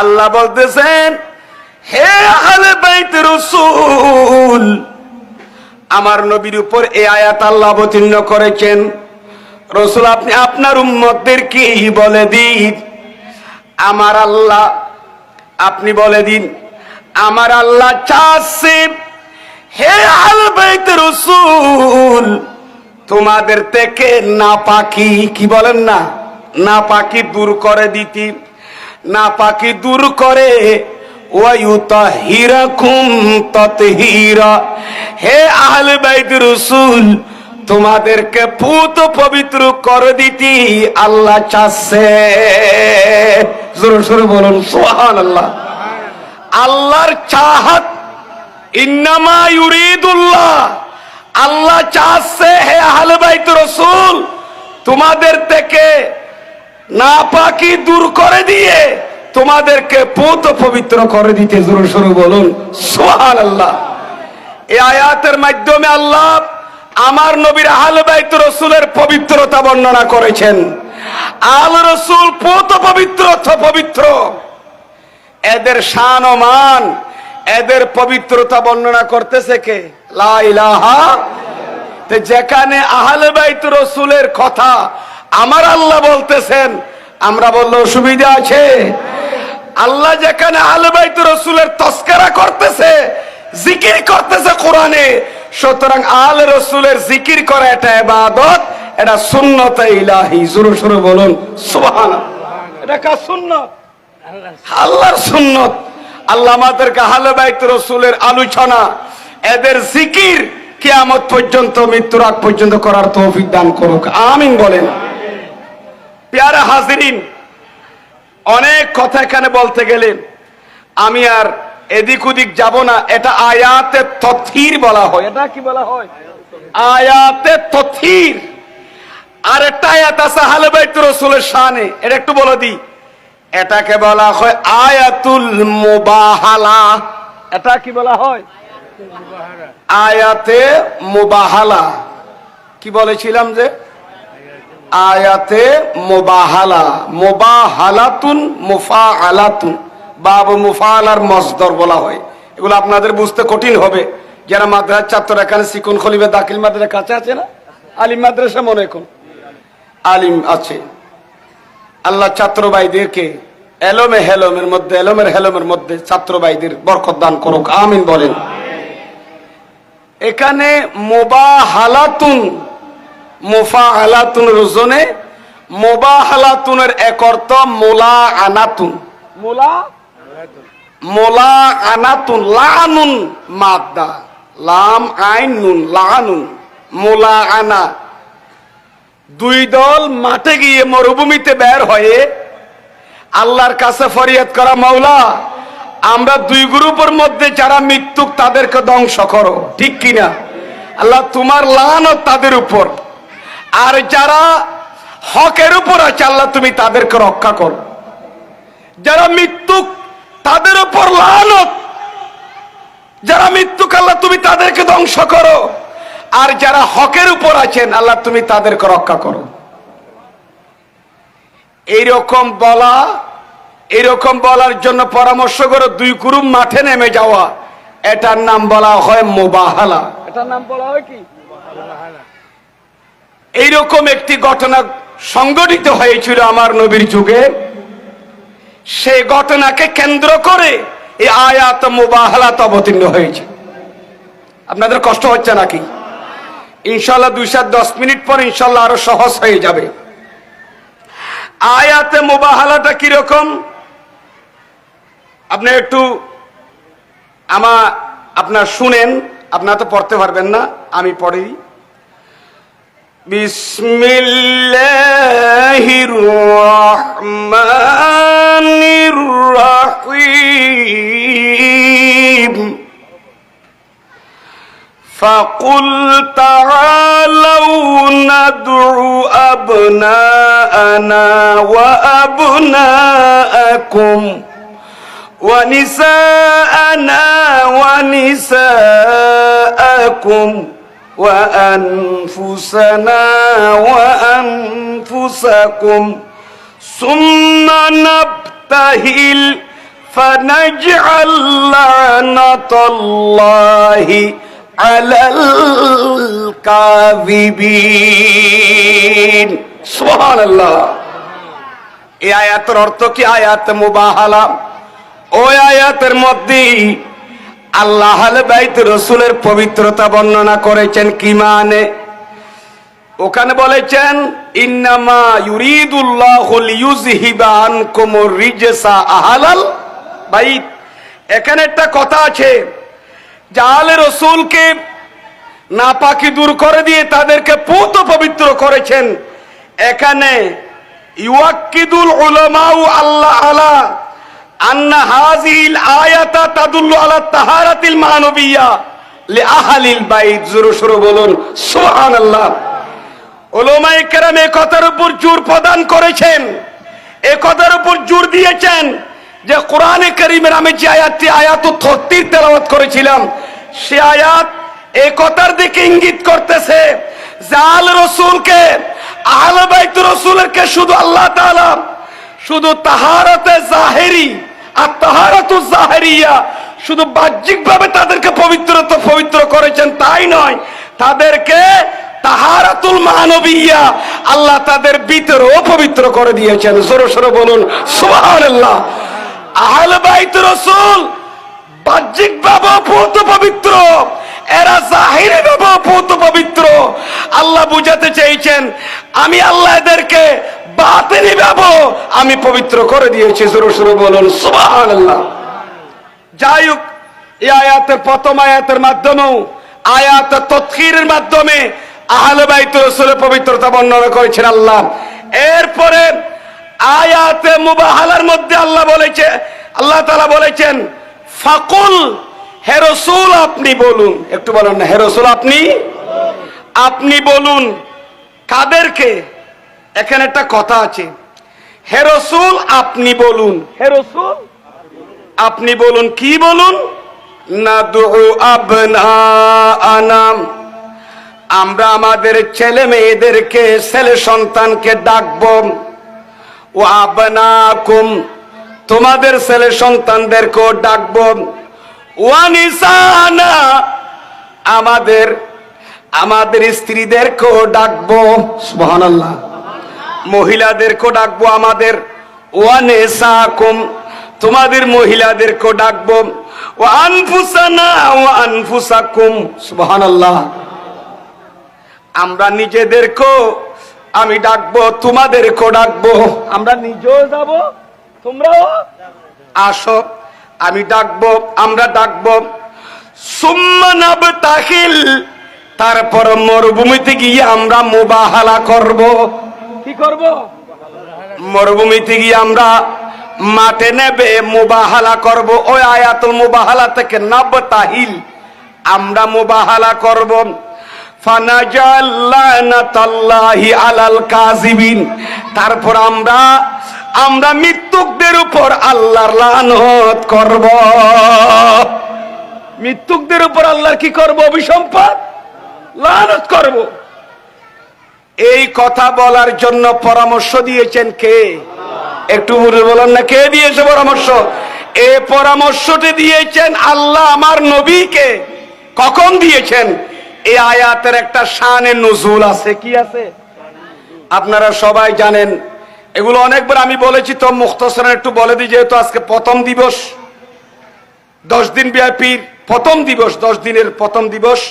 আল্লাহ বলতেছেন, হে আহলে বাইত রাসূল, আমার নবীর উপর এই আয়াত আল্লাহ অবতীর্ণ করেছেন। রাসূল, আপনি আপনার উম্মতদেরকে বলে দিন, আমার আল্লাহ, আপনি বলে দিন, আমার আল্লাহ চাচ্ছে, হে আহলে বাইত রাসূল, তোমাদের থেকে নাপাকি, কি বলেন না, নাপাকি দূর করে দিতি, নাপাকি দূর করে ওয়ায়ুতাহিরাকুম তাতহীরা। হে আহলে বাইত রাসূল, তোমাদেরকে পুত পবিত্র করে দিতি আল্লাহ চাচ্ছে। জোরে জোরে বলুন সুবহানাল্লাহ। আল্লাহর চাহাত, ইন্নামা ইউরিদুল্লাহ, আল্লাহ চাচ্ছে হে আহলে বাইত রাসূল, তোমাদের থেকে নাপাকি দূর করে দিয়ে তোমাদেরকে পুত পবিত্র করে দিতে। জোরে জোরে বলুন সুবহানাল্লাহ। এই আয়াতের মাধ্যমে আল্লাহ আমার নবীর আহলে বাইত রাসূলের পবিত্রতা বর্ণনা করেছেন। আহলে রাসূল পুত পবিত্র, পবিত্র, এদের শান ও মান, এদের পবিত্রতা বর্ণনা করতেছে কে? লা ইলাহা। যেখানে আহলে বাইত রাসূলের কথা আমার আল্লাহ বলতেছেন, আমরা বললে অসুবিধা আছে? আল্লাহ যেখানে আহলে বাইত রাসূলের তস্করা করতেছে, জিকির করতেছে কোরআনে, সুতরাং আহলে রাসূলের জিকির করা এটা ইবাদত, এটা সুন্নত ইলাহি। জোরে জোরে বলুন সুবহানাল্লাহ। এটা কার সুন্নত? আল্লাহর সুন্নত। আল্লাহ আমাদেরকে আহলে বাইত রাসূলের আলোচনা, এদের জিকির কিয়ামত পর্যন্ত, মৃত্যুর আগ পর্যন্ত করার তৌফিক দান করুক, আমিন বলেন। প্যারা হাজিরিন, অনেক কথা এখানে বলতে গেলে আমি আর এদিক ওদিক যাব না। এটা আয়াতে তথীর বলা হয়। এটা কি বলা হয়? আয়াতে তথীর। আর একটা আয়াত আছে আহলে বাইত রাসূলের শানে, এটা একটু বলে দিই। এটাকে বলা হয় আয়াতুল মুবাহালা। এটা কি বলা হয়? আয়াতে মুবাহালা। কি বলেছিলাম যে আয়াতে মুবাহালা, মুবাহালাতুন, মুফাআলাতুন, বাব মুফাআলার মসদর বলা হয়। এগুলো আপনাদের বুঝতে কঠিন হবে। যারা মাদ্রাসার ছাত্র, এখানে সিকুন খলিফা দাখিল মাদ্রাসার কাছে আছে না, আলিম মাদ্রাসা, মনে কোন আলিম আছে। আল্লাহ ছাত্র ভাইদেরকে এলমে হেলমের মধ্যে, এলমের হেলমের মধ্যে ছাত্র ভাইদের বরকত দান করুক, আমিন বলেন। এখানে মুবাহালাতুন, মুফাআলাতুন রুজনে, মুবাহালাতুনের এক অর্থ মুলাআনাতুন, মুলাআনাতুন, লানুন মাদ্দা, লাম আইন নুন, লানুন, মুলাআনা। দুই দল মাঠে গিয়ে মরুভূমিতে বের হয়ে আল্লাহর কাছে ফরিয়াদ করা, মাওলা আমরা দুই গ্রুপের মধ্যে যারা মৃত্যুক তাদেরকে ধ্বংস করো, ঠিক কিনা? আল্লাহ তোমার লানত তাদের উপর, আর যারা হকের উপর আছে আল্লাহ তুমি তাদেরকে রক্ষা করো। যারা মৃত্যুক তাদের উপর লানত, যারা মৃত্যুক আল্লাহ তুমি তাদেরকে ধ্বংস করো, আর যারা হকের উপর আছেন আল্লাহ তুমি তাদেরকে রক্ষা করো। এইরকম বলা, এইরকম বলার জন্য পরামর্শ করে দুই গ্রুপ মাঠে নেমে যাওয়া, এটার নাম বলা হয় মুবাহালা। এটার নাম বলা হয় কি? এইরকম একটি ঘটনা সংঘটিত হয়েছিল আমার নবীর যুগে। সেই ঘটনাকে কেন্দ্র করে এই আয়াত মুবাহালাত অবতীর্ণ হয়েছে। আপনাদের কষ্ট হচ্ছে নাকি? ইনশাআল্লাহ 2-10 মিনিট পর ইনশাআল্লাহ আরো সহজ হয়ে যাবে। আয়াতে মুবাহালাটা কিরকম আপনি একটু আপনার শুনেন, আপনারা তো পড়তে পারবেন না, আমি পড়ি। বিসমিল্লাহির রহমানির রহিম। فَقُلْ تَعَالَوْا نَدْعُ أَبْنَاءَنَا وَأَبْنَاءَكُمْ وَنِسَاءَنَا وَنِسَاءَكُمْ وَأَنفُسَنَا وَأَنفُسَكُمْ ثُمَّ نَبْتَهِلْ ফানাজআল লানাতাল্লাহি আলাল কাযিবিন। সুবহানাল্লাহ। এই আয়াতের অর্থ কি? আয়াত মুবাহালা। ওই আয়াতের মধ্যে আল্লাহ আহলে বাইত রাসূলের পবিত্রতা বর্ণনা করেছেন। কি মানে? ওখানে বলেছেন ইন্নামা ইউরিদুল্লাহু লিইউযহিবা আনকুমুর রিজসা আহলাল বাইত। এখানে একটা কথা আছে, যে আহলে রাসূলকে নাপাকি দূর করে দিয়ে তাদেরকে পূত পবিত্র করেছেন। এখানে ইউআক্কিদুল উলামাউ আল্লাহ আলা আন্না হাযিহিল আয়াতা তাদুল্লু আলা তাহারাতিল মানবিয়্যা লিআহলিল বাইত। জোরে সোরে বলুন সুবহানাল্লাহ। উলামায়ে কেরাম এই কথার উপর জোর প্রদান করেছেন, এই কথার উপর জোর দিয়েছেন যে কোরআনে কারীমের আমি যে আয়াতটি আয়াতুত তহতির তেলাওয়াত করেছিলাম, সে আয়াত এই কথার দিকে ইঙ্গিত করতেছে যে আহলে রাসূলকে, আহলে বাইত রাসূলকে শুধু আল্লাহ তাআলা শুধু তাহারাতে জাহেরি আর তাহারাতুজ জাহেরিয়া শুধু বাহ্যিকভাবে তাদেরকে পবিত্র করেছেন তাই নয়, তাদেরকে তাহারাতুল মানবিয়্যা আল্লাহ তাদের ভিতরেও পবিত্র করে দিয়েছেন। জোরে সোরে বলুন সুবহানাল্লাহ। আহলে বাইত রাসূল বাহ্যিকভাবে পূত পবিত্র, এরা জাহিরিভাবে পূত পবিত্র। আল্লাহ বুঝাতে চেয়েছেন আমি আল্লাহ এদেরকে বাতিনিভাবে আমি পবিত্র করে দিয়েছি। জোরে সোরে বলুন সুবহানাল্লাহ। যাই হোক, এই আয়াতের প্রথম আয়াতের মাধ্যমেও আয়াত তাতখীরের মাধ্যমে আহলে বাইত রাসূলের পবিত্রতা বর্ণনা করেছেন আল্লাহ। এরপরে আয়াতে মুবাহালার মধ্যে আল্লাহ তাআলা বলেছেন ফাকুল, হে রাসূল আপনি বলুন। একটু বলুন না, হে রাসূল আপনি বলুন। কাদেরকে? এখানে একটা কথা আছে, হে রাসূল আপনি বলুন। হে রাসূল আপনি বলুন। কি বলুন? নাদউ আবনাআনা, আমরা আমাদের ছেলে মেয়েদেরকে, ছেলে সন্তানকে ডাকবো। ও আবনাকুম, তোমাদের ছেলে সন্তানদেরকেও ডাকবো। ওয়া নিসানা, আমাদের স্ত্রীদেরকেও ডাকবো। সুবহানাল্লাহ। মহিলাদেরকেও ডাকবো আমাদের। ওয়া নিসাকুম, তোমাদের মহিলাদেরকেও ডাকবো। ওয়া আনফুসানা ওয়া আনফুসাকুম। সুবহানাল্লাহ। আমরা নিজেদেরকেও আমি ডাকবো, তোমাদেরকেও ডাকবো। আমরা নিজেও যাব, তোমরাও আসো, আমি ডাকবো, আমরা ডাকবো। সুম্মা নাবতাহিল, তারপর মরুভূমিতে গিয়ে আমরা মুবাহালা করব। কি করব? মরুভূমিতে গিয়ে আমরা মাঠে নেবে মুবাহালা করব। ওই আয়াতুল মুবাহালা থেকে নাবতাহিল, আমরা মুবাহালা করব। ফানাজাল লানাতাল্লাহি আলাল কাযিবিন, তারপর আমরা মৃত্যুকদের উপর আল্লাহর লানত করব। মৃত্যুকদের উপর আল্লাহর কি করব? অভিসম্পাত, লানত করব। এই কথা বলার জন্য পরামর্শ দিয়েছেন কে? একটু বলেন না, কে দিয়েছে পরামর্শ? এই পরামর্শটি দিয়েছেন আল্লাহ আমার নবীকে। কখন দিয়েছেন? এই আয়াতের একটা শানে নুজুল আছে। কি আছে? আপনারা সবাই জানেন, এগুলো অনেকবার আমি বলেছি, তো মুখতাসারান একটু বলে দিই, যেহেতু আজকে প্রথম দিবস, 10 দিন ব্যাপী প্রথম দিবস, 10 দিনের প্রথম দিবস,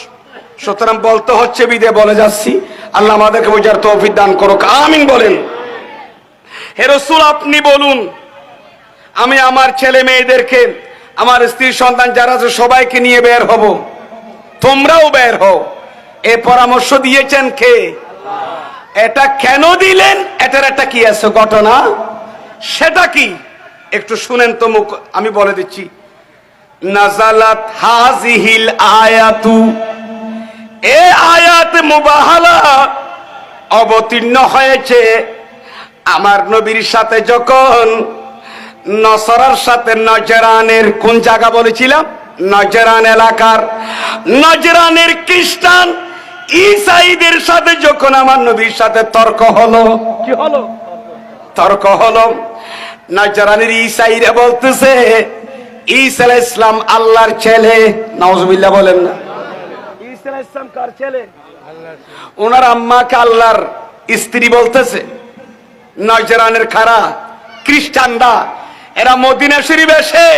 সুতরাং বলতে হচ্ছে বিদে বলে যাচ্ছি। আল্লাহ আমাদেরকে বোঝার তৌফিক দান করুক, আমিন বলেন। হে রাসূল আপনি বলুন, আমি আমার ছেলে মেয়েদেরকে, আমার স্ত্রী সন্তান যারা আছে সবাইকে নিয়ে বের হব, তোমরাও বের হও। এই পরামর্শ দিয়েছেন কে? এটা কেন দিলেন? এটার একটা কি আছে ঘটনা, সেটা কি একটু শুনেন তো, আমি বলে দিচ্ছি। নাজালাত হাযিহিল আয়াতু, এই আয়াত মুবাহালা অবতীর্ণ হয়েছে আমার নবীর সাথে যখন নসরার সাথে নজরানের, কোন জায়গা বলেছিলাম? নজরান এলাকার নজরানের খ্রিস্টান ঈসাইদের সাথে যখন আমার নবীর সাথে তর্ক হলো। কি হলো? তর্ক হলো। নাজরানের ঈসাইরা বলতেছে ঈসা আলাইহিস সালাম আল্লাহর ছেলে। নাউজুবিল্লাহ বলেন না। ঈসা আলাইহিস সালাম কার ছেলে? ওনার আম্মাকে আল্লাহর স্ত্রী বলতেছে। নাজরানের খারা খ্রিস্টানরা এরা মদিনা শরীফ এসে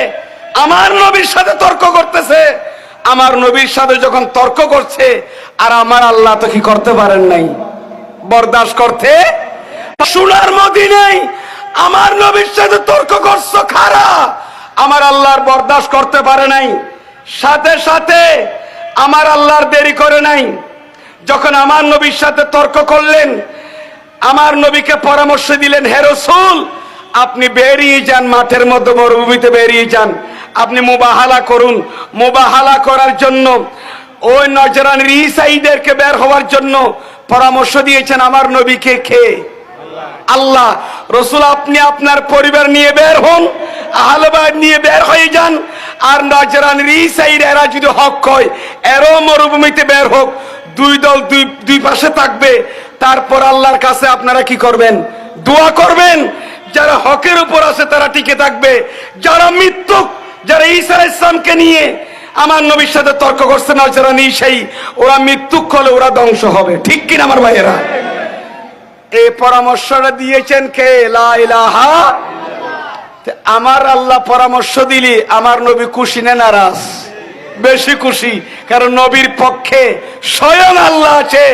আমার নবীর সাথে তর্ক করতেছে। আমার নবীর সাথে যখন তর্ক করছে, আর আমার আল্লাহ তো কি করতে পারেন নাই, বরদাস্ত করতে। সোনার মদিনায় আমার নবীর সাথে তর্ক করছো খারা, আমার আল্লাহর বরদাস্ত করতে পারে নাই। সাথে সাথে আমার আল্লাহর দেরি করে নাই, যখন আমার নবীর সাথে তর্ক করলেন, আমার নবীকে পরামর্শ দিলেন, হে রাসূল আপনি বেরিয়ে যান, মাঠের মধ্যে মরুভূমিতে বেরিয়ে যান, আপনি মুবাহালা করুন। মুবাহালা করার জন্য ওই নজরানের ঈসাইদেরকে বের হওয়ার জন্য পরামর্শ দিয়েছেন আমার নবীকে কে? আল্লাহ। রাসূল আপনি আপনার পরিবার নিয়ে বের হন, আহলে বাইত নিয়ে বের হয়ে যান, আর নজরানের ঈসাইরা এরা যদি হক হয় এরও মরুভূমিতে বের হোক, দুই দল দুই পাশে থাকবে। তারপর আল্লাহর কাছে আপনারা কি করবেন? দোয়া করবেন। যারা হকের উপর আছে তারা টিকে থাকবে, যারা মিথ্যুক, যারা ঈসা আলাইহিস সালামকে নিয়ে আমার নবীর সাথে তর্ক করছে না, যারা নিশাই, ওরা মৃত্যুক হলে ওরা ধ্বংস হবে। ঠিক কিনা আমার ভাইয়েরা? এই পরামর্শটা দিয়েছেন কে? লা ইলাহা। আমার আল্লাহ পরামর্শ দিলি আমার নবী খুশি না নারাজ? বেশি খুশি, কারণ নবীর পক্ষে স্বয়ং আল্লাহ আছে।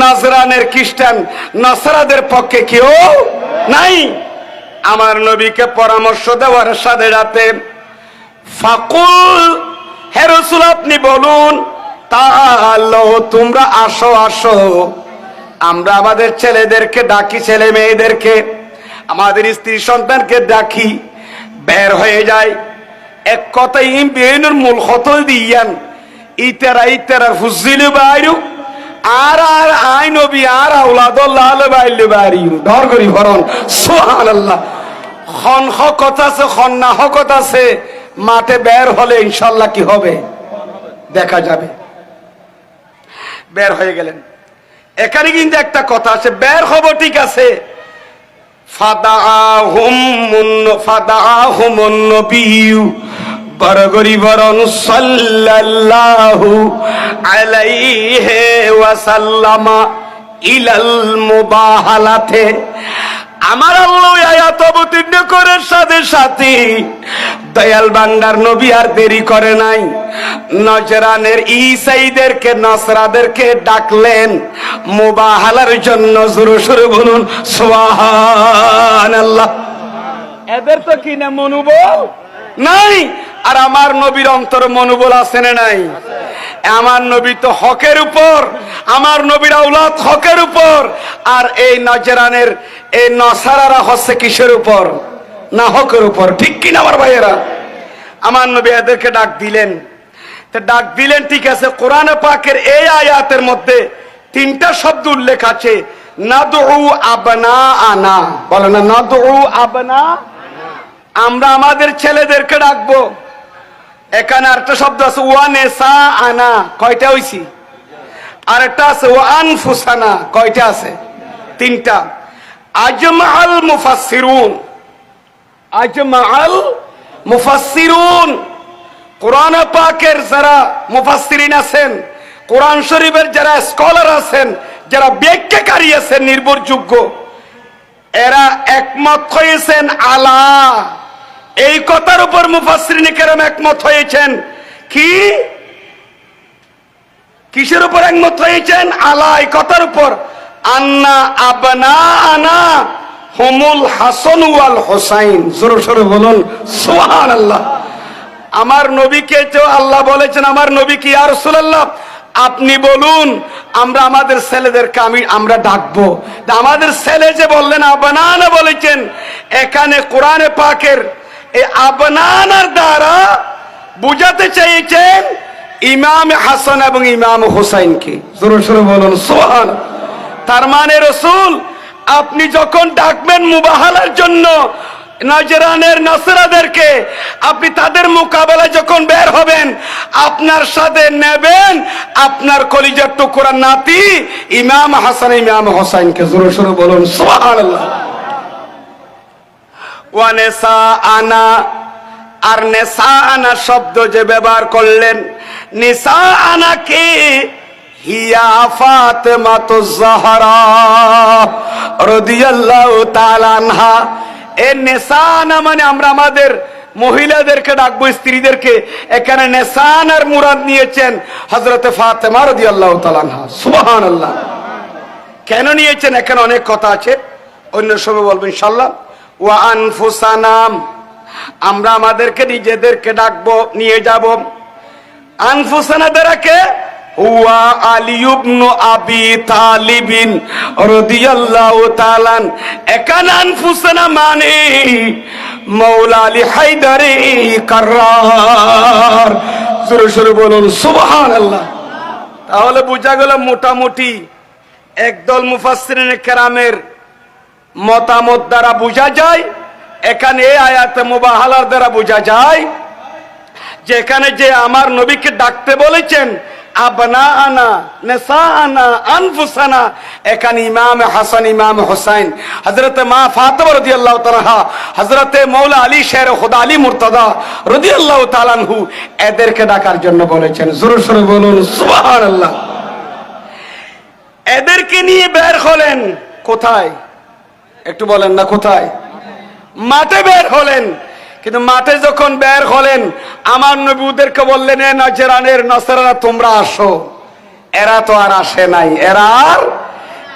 নাজরানের খ্রিস্টান নাসারাদের পক্ষে কেউ নাই। আমার নবীকে পরামর্শ দেওয়ার সাথে সাথে ফাকুল, হে রাসূল আপনি বলুন, তাআলা তোমরা আসো আসো, আমরা আমাদের ছেলেদেরকে ডাকি, ছেলে মেয়েদেরকে, আমাদের স্ত্রী সন্তানকে ডাকি, বের হয়ে যায়। এক কথায় বেনুর মূল হতল দিয়ান ইতারা ইতারা ফুজিলু বাইরু আর আর আই নবী আর আওলাদুল্লাহ বাইলু বাইরু ডর করি ভরণ। সুবহানাল্লাহ। খন হকত আছে, খন না হকত আছে। মাঠে বের হলে ইনশাআল্লাহ কি হবে দেখা যাবে। বের হয়ে গেলেন। এখানে কিন্তু একটা কথা আছে, বের হব ঠিক আছে, ফাদাহুমুন নবিয়্যু বরগরি বরন সাল্লাল্লাহু আলাইহি ওয়াসাল্লামা ইলাল মুবাহালাতে। আমার আল্লাহ আয়াত অবতীর্ণ করার সাথে সাথে দয়াল বান্দার নবী আর দেরি করে নাই, নজরানের ঈসাইদেরকে নাসরাদেরকে ডাকলেন মুবাহালার জন্য। জোরে সোরে বলুন সুবহানাল্লাহ। এদের তো কি না মনোবল নাই, আর আমার নবীর অন্তর মনোবল আছে না নাই? আমার নবী তো হকের উপর, আমার নবীর আওলাদ হকের উপর, আর এই নজরানের এই নসারারা হচ্ছে কিসের উপর? না হকের উপর। ঠিক কিনা আমার ভাইয়েরা? আমার নবী এদেরকে ডাক দিলেন। তো ডাক দিলেন ঠিক আছে, কোরআনে পাকের এই আয়াতের মধ্যে তিনটা শব্দ উল্লেখ আছে, নাদউ আবনাআনা। বলেন না নাদউ আবনা, আমরা আমাদের ছেলেদেরকে ডাকবো। এখানে আরেকটা শব্দ আছে ওয়ানেসা আনা, কয়টা হইছি? আরেকটা আছে ওয়ানফুসানা, কয়টা আছে? তিনটা। আজমাআল মুফাসসিরুন, আজমাআল মুফাসসিরুন, কোরআন পাকের যারা মুফাসসিরিন আছেন, কোরআন শরীফের যারা স্কলার আছেন, যারা ব্যাখ্যাকারী আছেন নির্ভরযোগ্য, এরা একমত হয়েছেন আলা, এই কথার উপর মুফাসসিরিন কেরাম একমত হয়েছেন। কি কিসের উপর একমত হয়েছেন? আলা, এই কথার উপর, আন্না আবনাআনা হুমুল হাসান ওয়াল হুসাইন। জোরে সোরে বলুন সুবহানাল্লাহ। আমার নবীকে তো আল্লাহ বলেছেন, আমার নবী কি ইয়া রাসূলুল্লাহ আপনি বলুন, আমরা আমাদের ছেলেদেরকে আমরা ডাকবো। আমাদের ছেলে যে বললেন আবনানা বলেছেন, এখানে কোরআনে পাকের এই আবনানার দ্বারা বুঝাতে চাইছেন ইমাম হাসান এবং ইমাম হুসাইনকে। জোরে সোরে বলুন সুবহানাল্লাহ। তার মানে রাসূল আপনি যখন ডাকবেন মুবাহালার জন্য নজরানের নাসরাদেরকে, আপনি তাদের মোকাবেলায় যখন বের হবেন, আপনার সাথে নেবেন আপনার কলিজার টুকরা নাতি ইমাম হাসান ইমাম হুসাইনকে। জোরে সোরে বলুন সুবহানাল্লাহ। ওয়া নিসাআনা, আর নিসাআনা শব্দ যে ব্যবহার করলেন, নিসাআনা কে? হিয়া ফাতেমাতুজ জাহরা রাদিয়াল্লাহু তাআলা আনহা। এ নিসাআনা মানে আমরা আমাদের মহিলাদেরকে ডাকবো, স্ত্রীদেরকে। এখানে নিসাআনার মুরাদ নিয়েছেন হযরতে ফাতেমা রাদিয়াল্লাহু তাআলা আনহা। সুবহানাল্লাহ। কেন নিয়েছেন এখানে অনেক কথা আছে, অন্য সময় বলবো ইনশাআল্লাহ। ওয়া আনফুসানা, আমরা আমাদেরকে নিজেদেরকে ডাকবো, নিয়ে যাব। আনফুসানা দ্বারাকে ওয়া আলী ইবনে আবি তালিব রাদিয়াল্লাহু তাআলা। এখানে আনফুসানা মানে মাওলা আলী হায়দারি কাররার। জোরে জোরে বলুন সুবহানাল্লাহ। তাহলে বোঝা গেল মোটামুটি একদল মুফাসসিরিন কেরামের মতামত দ্বারা বোঝা যায়, এখানে এই আয়াতে মুবাহালার দ্বারা বোঝা যায় যে এখানে যে আমার নবীকে ডাকতে বলেছেন আবনাআনা, নিসাআনা, আনফুসানা, এখানে ইমাম হাসান, ইমাম হুসাইন, হযরতে মা ফাতেমা রাদিয়াল্লাহু তাআলা, হযরতে মাওলা আলী শের খুদা আলী মুর্তজা রাদিয়াল্লাহু তাআলা আনহু, এদেরকে ডাকার জন্য বলেছেন। জোরে জোরে বলুন সুবহানাল্লাহ। এদেরকে নিয়ে বের হলেন কোথায়? একটু বলেন না কোথায়? মাঠে বের হলেন। কিন্তু মাঠে যখন বের হলেন, আমার নবী ওদেরকে বললেন, এ নজরানের নসরারা তোমরা আসো। এরা তো আর আসে নাই,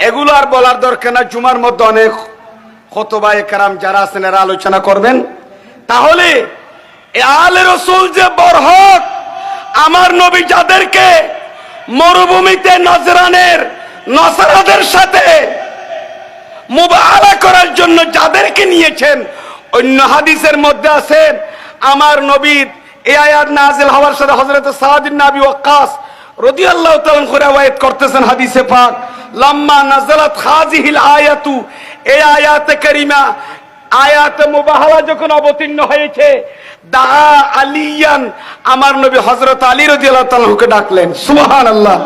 এগুলো আর বলার দরকার না। জুমার মধ্যে অনেক খুতবায়ে কেরাম যারা আছেন এরা আলোচনা করবেন। তাহলে আলে রাসূল যে বরহক, আমার নবী যাদেরকে মরুভূমিতে নজরানের নসরাদের সাথে মুবাহালা করার জন্য যাদেরকে নিয়েছেন, অন্য হাদিসের মধ্যে আছে আমার নবীর এই আয়াত নাযিল হওয়ার সাথে হযরত সাদ ইবনে আবি ওয়াক্কাস রাদিয়াল্লাহু তাআলা আনহু riwayat করতেছেন হাদিসে পাক, লাম্মা নাযালাত হাযিহিল আয়াতু, এই আয়াতে কারিমা, আয়াতে মুবাহালা যখন অবতীর্ণ হয়েছে, দা আলিয়ান, আমার নবী হযরত আলী রাদিয়াল্লাহু তাআলা আনহুকে ডাকলেন। সুবহানাল্লাহ।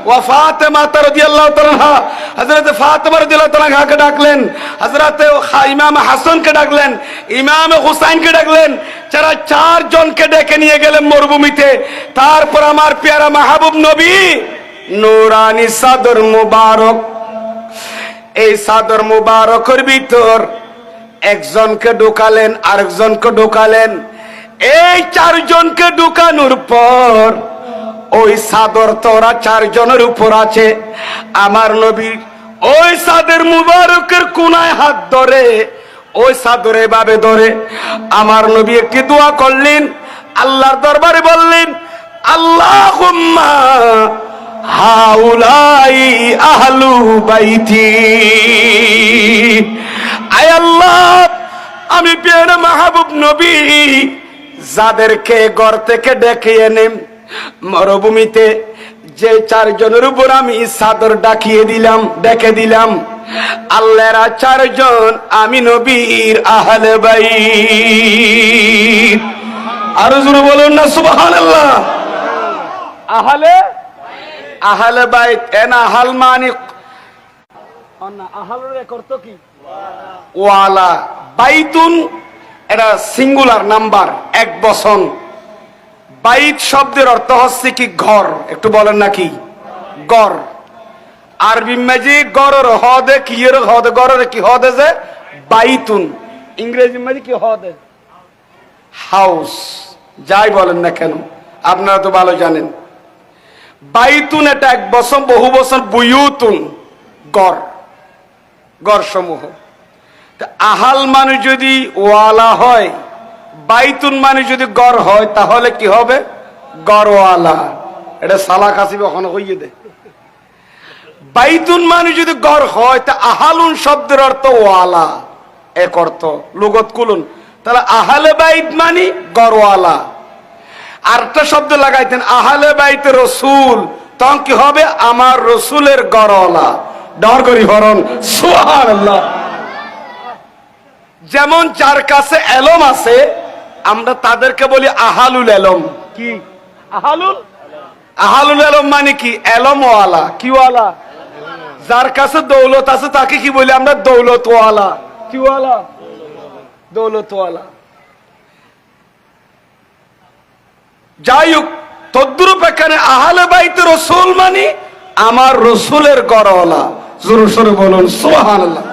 ওয়া ফাতেমা রাদিয়াল্লাহু তাআলা আনহা, হযরত ফাতেমা রাদিয়াল্লাহু তাআলা আনহাকে ডাকলেন, হযরত ইমাম হাসানকে ডাকলেন, ইমাম হুসাইনকে ডাকলেন। যারা চারজনকে ডেকে নিয়ে গেলেন মরুভূমিতে। তারপর আমার পেয়ারা মাহবুব নবী নূরানি সাদর মুবারক, এই সাদর মুবারকের ভিতর একজনকে ঢোকালেন, আরেকজনকে ঢোকালেন। এই চারজনকে ঢোকানোর পর ওই চাদর তোরা চারজনের উপর আছে। আমার নবী ওই চাদর মুবারকের কোনায় হাত ধরে, ওই চাদর এভাবে ধরে আমার নবী একটি দোয়া করলেন, আল্লাহর দরবারে বললেন, আল্লাহুম্মা হাউলাই আহলু বাইতি, আয় আল্লাহ, আমি পেয়ারা মাহবুব নবী যাদেরকে ঘর থেকে ডেকে এনে মরুভূমিতে যে চারজনের উপর আমি চাদর ডাকিয়ে দিলাম, ডেকে দিলাম, আল্লাহরা চারজন আমি নবীর আহলে বাইত। আর জোরে বলুন না সুবহানাল্লাহ। আহলে বাইত, এনা আহল মানে না, আহলের অর্থ কি? ওয়ালা। বাইতুন এটা সিঙ্গুলার নাম্বার, এক বচন। বাইত শব্দের অর্থ হচ্ছে কি? ঘর। একটু বলেন না কি? ঘর। আরবি মাঝি গড়ের হদে কি এর হদে, গড়ের কি হদে যে বাইতুন। ইংরেজি মাঝি কি হদে? হাউস। যাই বলেন না কেন, আপনারা তো ভালো জানেন। বাইতুন এটা এক বচন, বহু বচন বুয়ুতুন, গড়, গড় সমূহ। আহাল মানে যদি ওয়ালা হয়, বাইতুন মানে যদি গড় হয়, তাহলে কি হবে? গড়ওয়ালা। এটা সালাক আসিবে ওখানে হইয়ে দে। বাইতুন মানে যদি গড় হয়, তা আহালুন শব্দের অর্থ ওয়ালা, এক অর্থ লুগত কুলুন। তাহলে আহলে বাইত মানে গড়ওয়ালা। আরেকটা শব্দ লাগাইতেন আহলে বাইত রসুল, তখন কি হবে? আমার রসুলের গড়ওয়ালা। ডর করি হরণ সুবহানাল্লাহ। যেমন যার কাছে এলম আছে, আমরা তাদেরকে বলি আহালুল এলম। কি আহালুল? আহালুল এলম মানে কি? এলমওয়ালা। কি ওয়ালা? যার কাছে দৌলত আছে তাকে কি বলি আমরা? দৌলতওয়ালা। কি ওয়ালা? দৌলতওয়ালা। যাই হোক, তদ্রুপ এখানে আহলে বাইত রসুল মানে আমার রসুলের গড়ওয়ালা। জোরে সোরে বলুন সুবহানাল্লাহ।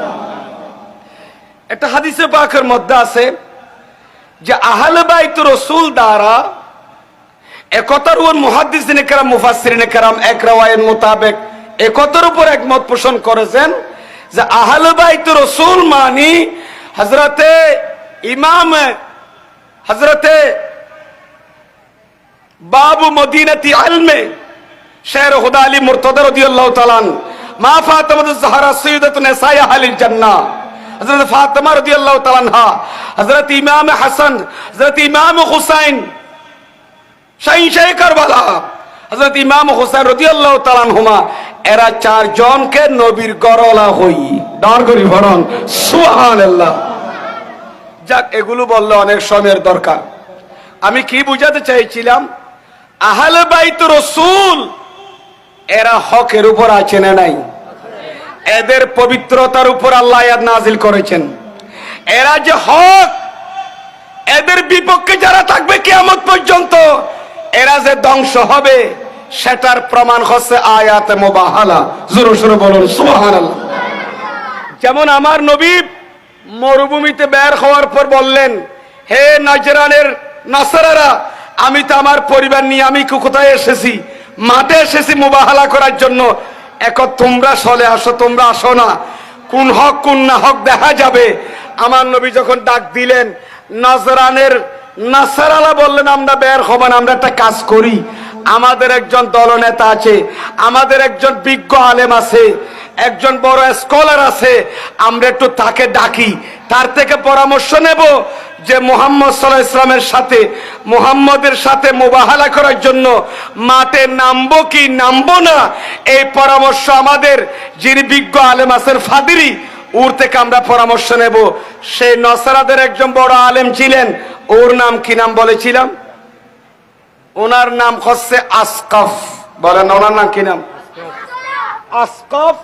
একটা হাদিসে পাকের মধ্যে আছে যে আহলে বাইত রসুল দ্বারা একতার উপর মুহাদ্দিসিনে কেরাম মুফাসসিরিনে কেরাম এক রাওয়ায়ের মোতাবেক একতার উপর একমত পোষণ করেছেন যে আহলে বাইত রসুল মানে হযরতে ইমাম হযরতে বাবু মদিনাতি ইলমে শের হুদা আলী মুরতদা রাদিয়াল্লাহু তাআলা মা ফাতিমাতুজ জাহরা সাইয়্যিদাতুন নিসায়ে আহলিল জান্নাহ হযরত ফাতিমা রাদিয়াল্লাহু তাআলা আনহা, হযরত ইমাম হাসান, হযরত ইমাম হুসাইন শাহিনশাহ কারবালা, হযরত ইমাম হুসাইন রাদিয়াল্লাহু তাআলা আনহুমা, এরা চারজনকে নবীর গড়ওয়ালা হই। দাঁড় করি বলুন সুবহানাল্লাহ। যাক, এগুলো বললে অনেক সময়ের দরকার। আমি কি বুঝাতে চাইছিলাম, আহলে বাইত রসুল এরা হকের উপর আছে না নাই? এদের পবিত্রতার উপর আল্লাহ আয়াত নাজিল করেছেন। এরা যে হক, এদের বিপক্ষে যারা থাকবে কিয়ামত পর্যন্ত, এরা যে ধ্বংস হবে সেটার প্রমাণ হচ্ছে আয়াতে মুবাহালা। জোরে সোরে বলুন সুবহানাল্লাহ। যেমন আমার নবী মরুভূমিতে বের হওয়ার পর বললেন, হে নাজরানের নাসারারা, আমি তো আমার পরিবার নিয়ে আমি কোথায় এসেছি? মাঠে এসেছি মুবাহালা করার জন্য। এখন তোমরা চলে আসো, তোমরা আসো না, কোন হক কোন না হক দেখা যাবে। আমার নবী যখন ডাক দিলেন, নাজরানের নাসারারা বললেন, আমরা বের হব না, আমরা একটা কাজ করি। আমাদের একজন দলনেতা আছে, আমাদের একজন বিজ্ঞ আলেম আছে, একজন বড় স্কলার আছে, আমরা একটু তাকে ডাকি, তার থেকে পরামর্শ নেব যে মুহাম্মদ সাল্লাল্লাহু আলাইহি ওয়াসাল্লামের সাথে, মুহাম্মদের সাথে মুবাহালা করার জন্য মাঠে নামবো কি নামবো না। এই পরামর্শ আমাদের যিনি বিজ্ঞ আলেম আছেন ফাদিরি, ওর থেকে আমরা পরামর্শ নেব। সেই নসরাদের একজন বড় আলেম ছিলেন, ওর নাম কি নাম বলেছিলাম? ওনার নাম হচ্ছে আসকাফ। বলেন ওনার নাম কি নাম? আসকাফ।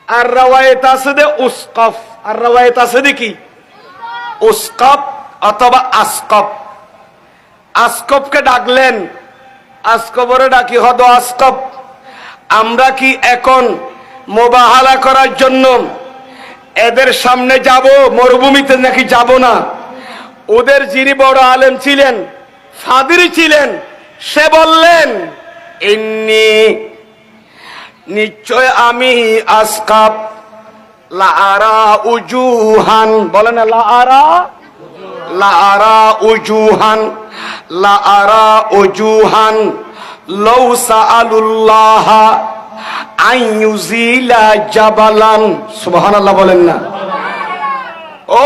আর রাওয়ায়াত আছে যে উসকাফ, আর রাওয়ায়াত আছে যে কি উসকাফ অথবা আসকাফ। আসকাফকে ডাকলেন, আসকাফরে ডাকি, হদ আসকাফ, আমরা কি এখন মুবাহালা করার জন্য এদের সামনে যাব মরুভূমিতে নাকি যাব না? ওদের যিনি বড় আলেম ছিলেন, ফাদিরি ছিলেন, সে বললেন, ইন্নী, নিশ্চয় আমি আসকাফ, লাআরা উজুহান, বলেন লাআরা উজুহান, লাআরা উজুহান লাউ সাআলুল্লাহ আন ইউজিলা জাবালান। সুবহানাল্লাহ বলেন না।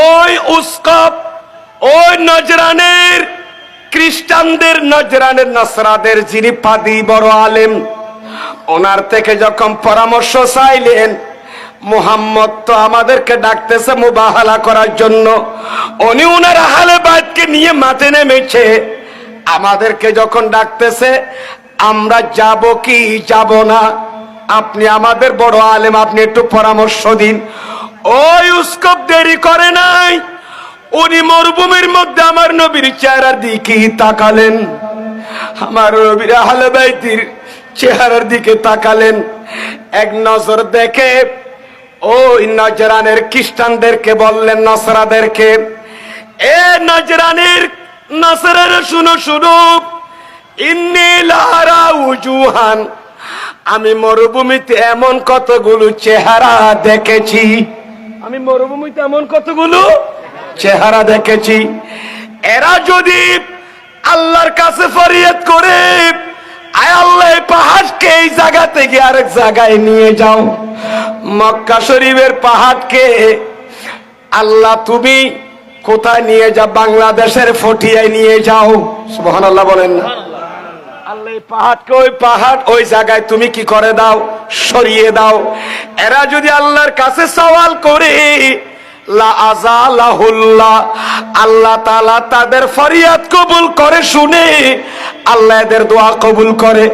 ওই উসকাফ, ওই নজরানের খ্রিস্টানদের, নজরানের নাসরাদের যিনি পাদি বড় আলেম, ওনার থেকে যখন পরামর্শ চাইলেন, মুহাম্মদ তো আমাদেরকে ডাকতেছে মুবাহালা করার জন্য, উনি উনার আহলে বাইতকে নিয়ে মাঠে নেমেছে, আমাদেরকে যখন ডাকতেছে আমরা যাব কি যাব না? আপনি আমাদের বড় আলেম, আপনি একটু পরামর্শ দিন। ওই উসকাফ দেরি করে নাই, উনি মরুভূমির মধ্যে আমার নবীর চেহারার দিকে তাকালেন, আমার নবীর আহলে বাইতের চেহারার দিকে তাকালেন, এক নজর দেখে ওই নজরানের খ্রিস্টানদেরকে বললেন, নসরাদেরকে, এ নজরানের নসরারা শুনো শুনো, ইন্নী লাআরা উজুহান, আমি মরুভূমিতে এমন কতগুলো চেহারা দেখেছি, আমি মরুভূমিতে এমন কতগুলো চেহারা দেখেছি, এরা যদি আল্লাহর কাছে ফরিয়াদ করে, আয় আল্লাহ পাহাড়কে এই জায়গা থেকে আরেক জায়গায় নিয়ে যাও, মক্কা শরীফের পাহাড়কে আল্লাহ তুমি কোথায় নিয়ে যাও? বাংলাদেশের ফটিয়ায় নিয়ে যাও। সুবহানাল্লাহ বলেন না। আল্লাহ পাহাড়কে, ওই পাহাড় ওই জায়গায় তুমি কি করে দাও? সরিয়ে দাও। এরা যদি আল্লাহর কাছে সওয়াল করে, লা আযালাহুল্লাহ, আল্লাহ তাআলা তাদের ফরিয়াদ কবুল করে, শুনে আল্লাহ এদের দোয়া কবুল করে,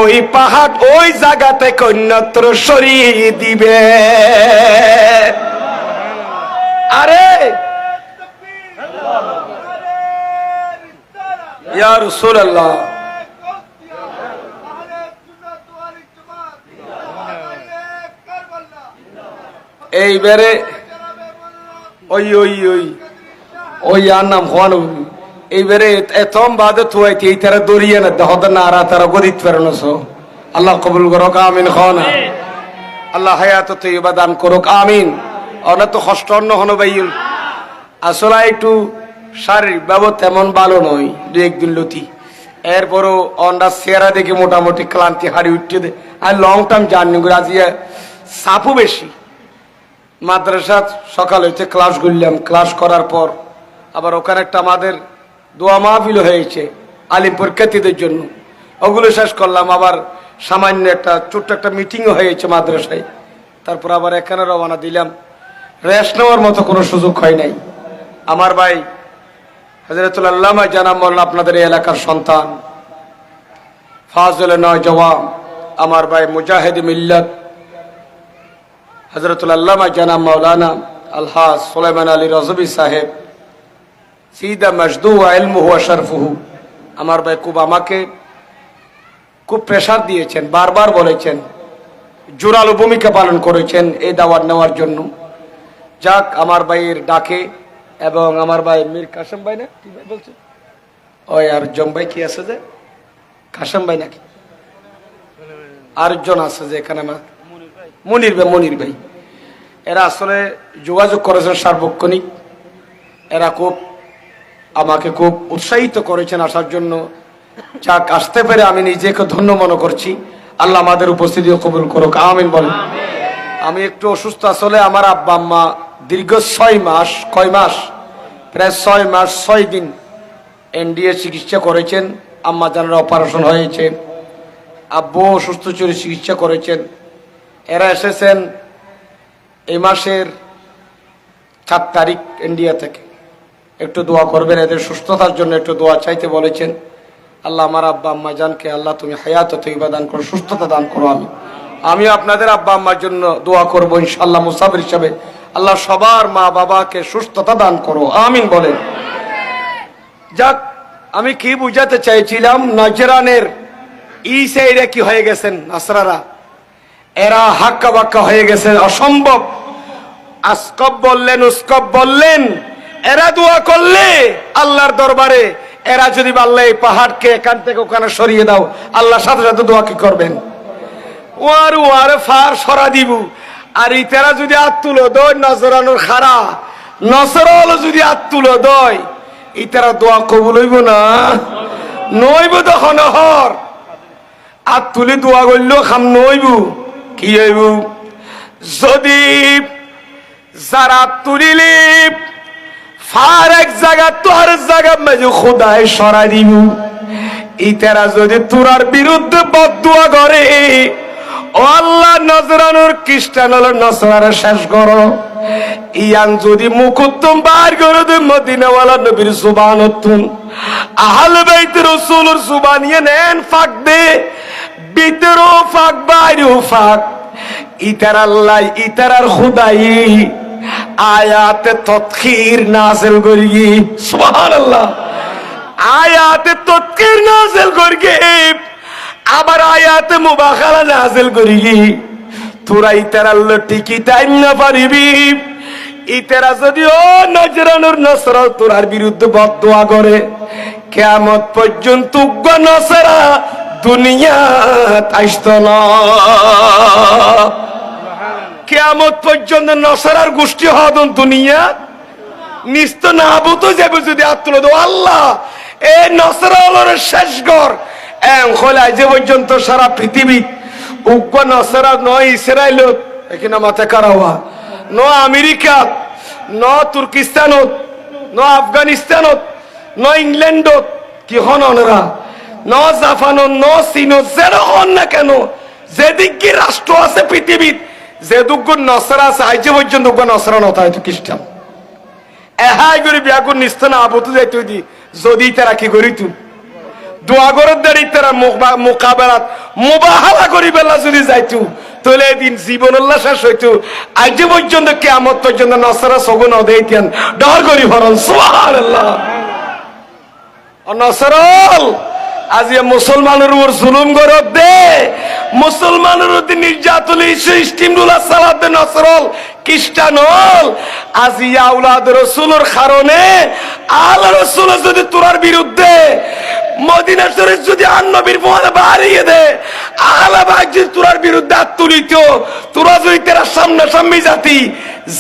ওই পাহাড় ওই জায়গাতে অন্যত্র সরিয়ে দিবে। আরে ইয়া রাসূলুল্লাহ। এইবারে ওই ওই ওই ওই আর নাম হন এইবারে এতম বাদে তুয়াইতে এই তারা দরিয়ে না দহদ না আর তারা গদিত ফেরনস আল্লাহ কবুল করুক আমিন খানা আল্লাহ হায়াত তৈবা দান করুক আমিন। অনেক তো কষ্ট অন্য হন ভাই আসলে একটু শারীরিক বাবদ তেমন ভালো নয়, দু একদিন লতি এরপরও অন্ডা চেহারা দেখে মোটামুটি ক্লান্তি হারিয়ে উঠতে দে। আর লং টার্ম জার্নি করে আজকে চাপও বেশি। মাদ্রাসা সকাল হইতে ক্লাস করলাম, ক্লাস করার পর আবার ওখানে একটা আমাদের দোয়া মাহফিল হয়েছে আলিম পরীক্ষার্থীদের জন্য, ওগুলো শেষ করলাম। আবার সামান্য একটা ছোট্ট একটা মিটিংও হয়েছে মাদ্রাসায়, তারপর আবার এখানে রওনা দিলাম। রেস্ট নেওয়ার মতো কোনো সুযোগ হয় নাই। আমার ভাই হযরতুল আল্লামা জানাব মোল্লা আপনাদের এই এলাকার সন্তান ফাজলে নওজওয়ান আমার ভাই মুজাহিদ মিল্লাত হযরতুল আল্লামা জানাব মাওলানা আলহাজ সুলাইমান আলী রজবী সাহেব সিদা মজদু ওয়া ইলমুহু ওয়া শরফুহু আমার ভাই খুব আমাকে খুব প্রেসার দিয়েছেন, বারবার বলেছেন, জোরালো ভূমিকা পালন করেছেন এই দাওয়াত নেওয়ার জন্য। যাক আমার ভাইয়ের ডাকে এবং আমার ভাই মীর কাসেম ভাই না কি ভাই বলছে ওই আর জম ভাই কি আছে যে কাসেম ভাই নাকি আরেকজন আছে যে এখানে আমার মনির ভাই এরা আসলে যোগাযোগ করেছেন সার্বক্ষণিক। এরা খুব আমাকে খুব উৎসাহিত করেছেন আসার জন্য। যাক আসতে পেরে আমি নিজেকে ধন্য মনে করছি। আল্লাহ আমাদের উপস্থিতিও কবুল করুক আমিন বলেন। আমি একটু অসুস্থ, আসলে আমার আব্বা আম্মা দীর্ঘ 6 মাস প্রায় 6 মাস 6 দিন এনডিএ চিকিৎসা করেছেন। আম্মা জানের অপারেশন হয়েছে, আব্বু অসুস্থ ছিল, চিকিৎসা করেছেন। এরা এসেছেন এই মাসের 4 তারিখ ইন্ডিয়া থেকে। একটু দোয়া করবেন, এদের সুস্থতার জন্য একটু দোয়া চাইতে বলেছেন। আল্লাহ আমার আব্বা আম্মা জানকে আল্লাহ তুমি হায়াত তৈবা দান করো, সুস্থতা দান করো। আমি আপনাদের আব্বা আম্মার জন্য দোয়া করবো ইনশাআল্লাহ মুসাফির হিসাবে। আল্লাহ সবার মা বাবাকে সুস্থতা দান করো আমিন বলেন। যাক আমি কি বুঝাতে চাইছিলাম, নজরানের ইসাইরা কি হয়ে গেছেন নাসরারা, এরা হাক্কা বাক্কা হয়ে গেছে, অসম্ভব। আসকব বললেন উসকব বললেন, এরা দোয়া করলে আল্লাহর দরবারে এরা যদি আল্লাহ এই পাহাড়কে এখান থেকে ওখানে সরিয়ে দাও, আল্লাহ সাথে সাথে দোয়া কি করবেন, ওয়ার ফার সরা দিব। আর ইতারা যদি হাত তুলো দয় নজরানোর খারা নজরাল যদি হাত তুলো দয়, ইতারা দোয়া কবুল হইব না, নইব তখন হর হাত তুলি দোয়া করলেও খাম নইব। কি হইব যদি যারা তুলিলি ফার এক জায়গা তোর জায়গা মাঝে খোদায় সরাই দিব। ইতারা যদি তোরার বিরুদ্ধে বদদুয়া করে, ও আল্লাহ নজরানোর খ্রিস্টান হলো নসরার শেষ করো। ইয়ান যদি মুকুদ্দম বার করে দে মদিনাওয়ালা নবীর সুবহানাতুন আহলে বাইত রাসূলের সুবহান নিয়ে নেন, ফাক দে ভিতরও ফাক বাইরেও ফাক। ইতার আল্লাহ ইতারার খুদাই আয়াতে তৎখির নাযিল করি, সুবহানাল্লাহ। আয়াতে তৎখির নাযিল করি, আবার আয়াতে মুবাখালা নাযিল করি। তোরা ইতারা টিকি টাইম না পারিবি। ইতারা যদি ও নজরানুর নসরা তোরার বিরুদ্ধে বদদোয়া করে, কিয়ামত পর্যন্ত নসরা দুনিয়াত আসতো না। কিয়ামত পর্যন্ত নসরার গোষ্ঠী হদন দুনিয়া নিস্ত না আবুতো যাবে যদি আত্মল দো আল্লাহ এই নসরা হলোর শেষ ঘর। যে পর্যন্ত সারা পৃথিবী উগ্র নসরা নয় ইসরায়েল এখানে মাথা কারাওয়া ন আমেরিকা ন তুর্কিস্তানত ন আফগানিস্তানত ন ইংল্যান্ডত কি হন ওনারা ন জাপানত ন চীনত যেন হন না কেন, যেদিক রাষ্ট্র আছে পৃথিবীত যে দুগ্গ নসরা আছে আজ পর্যন্ত নসরা নতা হয়তো খ্রিস্টান এহাই করে বিয়াগুন নিস্ত না আবুতো যাইতো দি যদি তারা কি করিত দোয়া করে দাঁড়ি তারা মোকাবেলাত মুবাহালা করি বেলা যদি যাইতো তাহলে এদিন জীবন উল্লাহ শেষ হইতো। আজ পর্যন্ত কিয়ামত পর্যন্ত নসরা সগুন অদেইতেন ডর করি ভরণ সুবহানাল্লাহ। নসরল আজ মুসলমানের উপর জুলুম করত দে, মুসলমানের উপর নির্যাতন সিস্টেমগুলা চালাতে নসরল খ্রিস্টান হল। আজ আউলাদ রসুলের কারণে আল রসুল যদি তোরার বিরুদ্ধে মদিনা শরীফ যদি নবীর পথে বাড়িয়ে দে, আহলাবাগ যদি তোরার বিরুদ্ধে আত্মনিত, তোরা যদি তেরা সামনাসামনি জাতি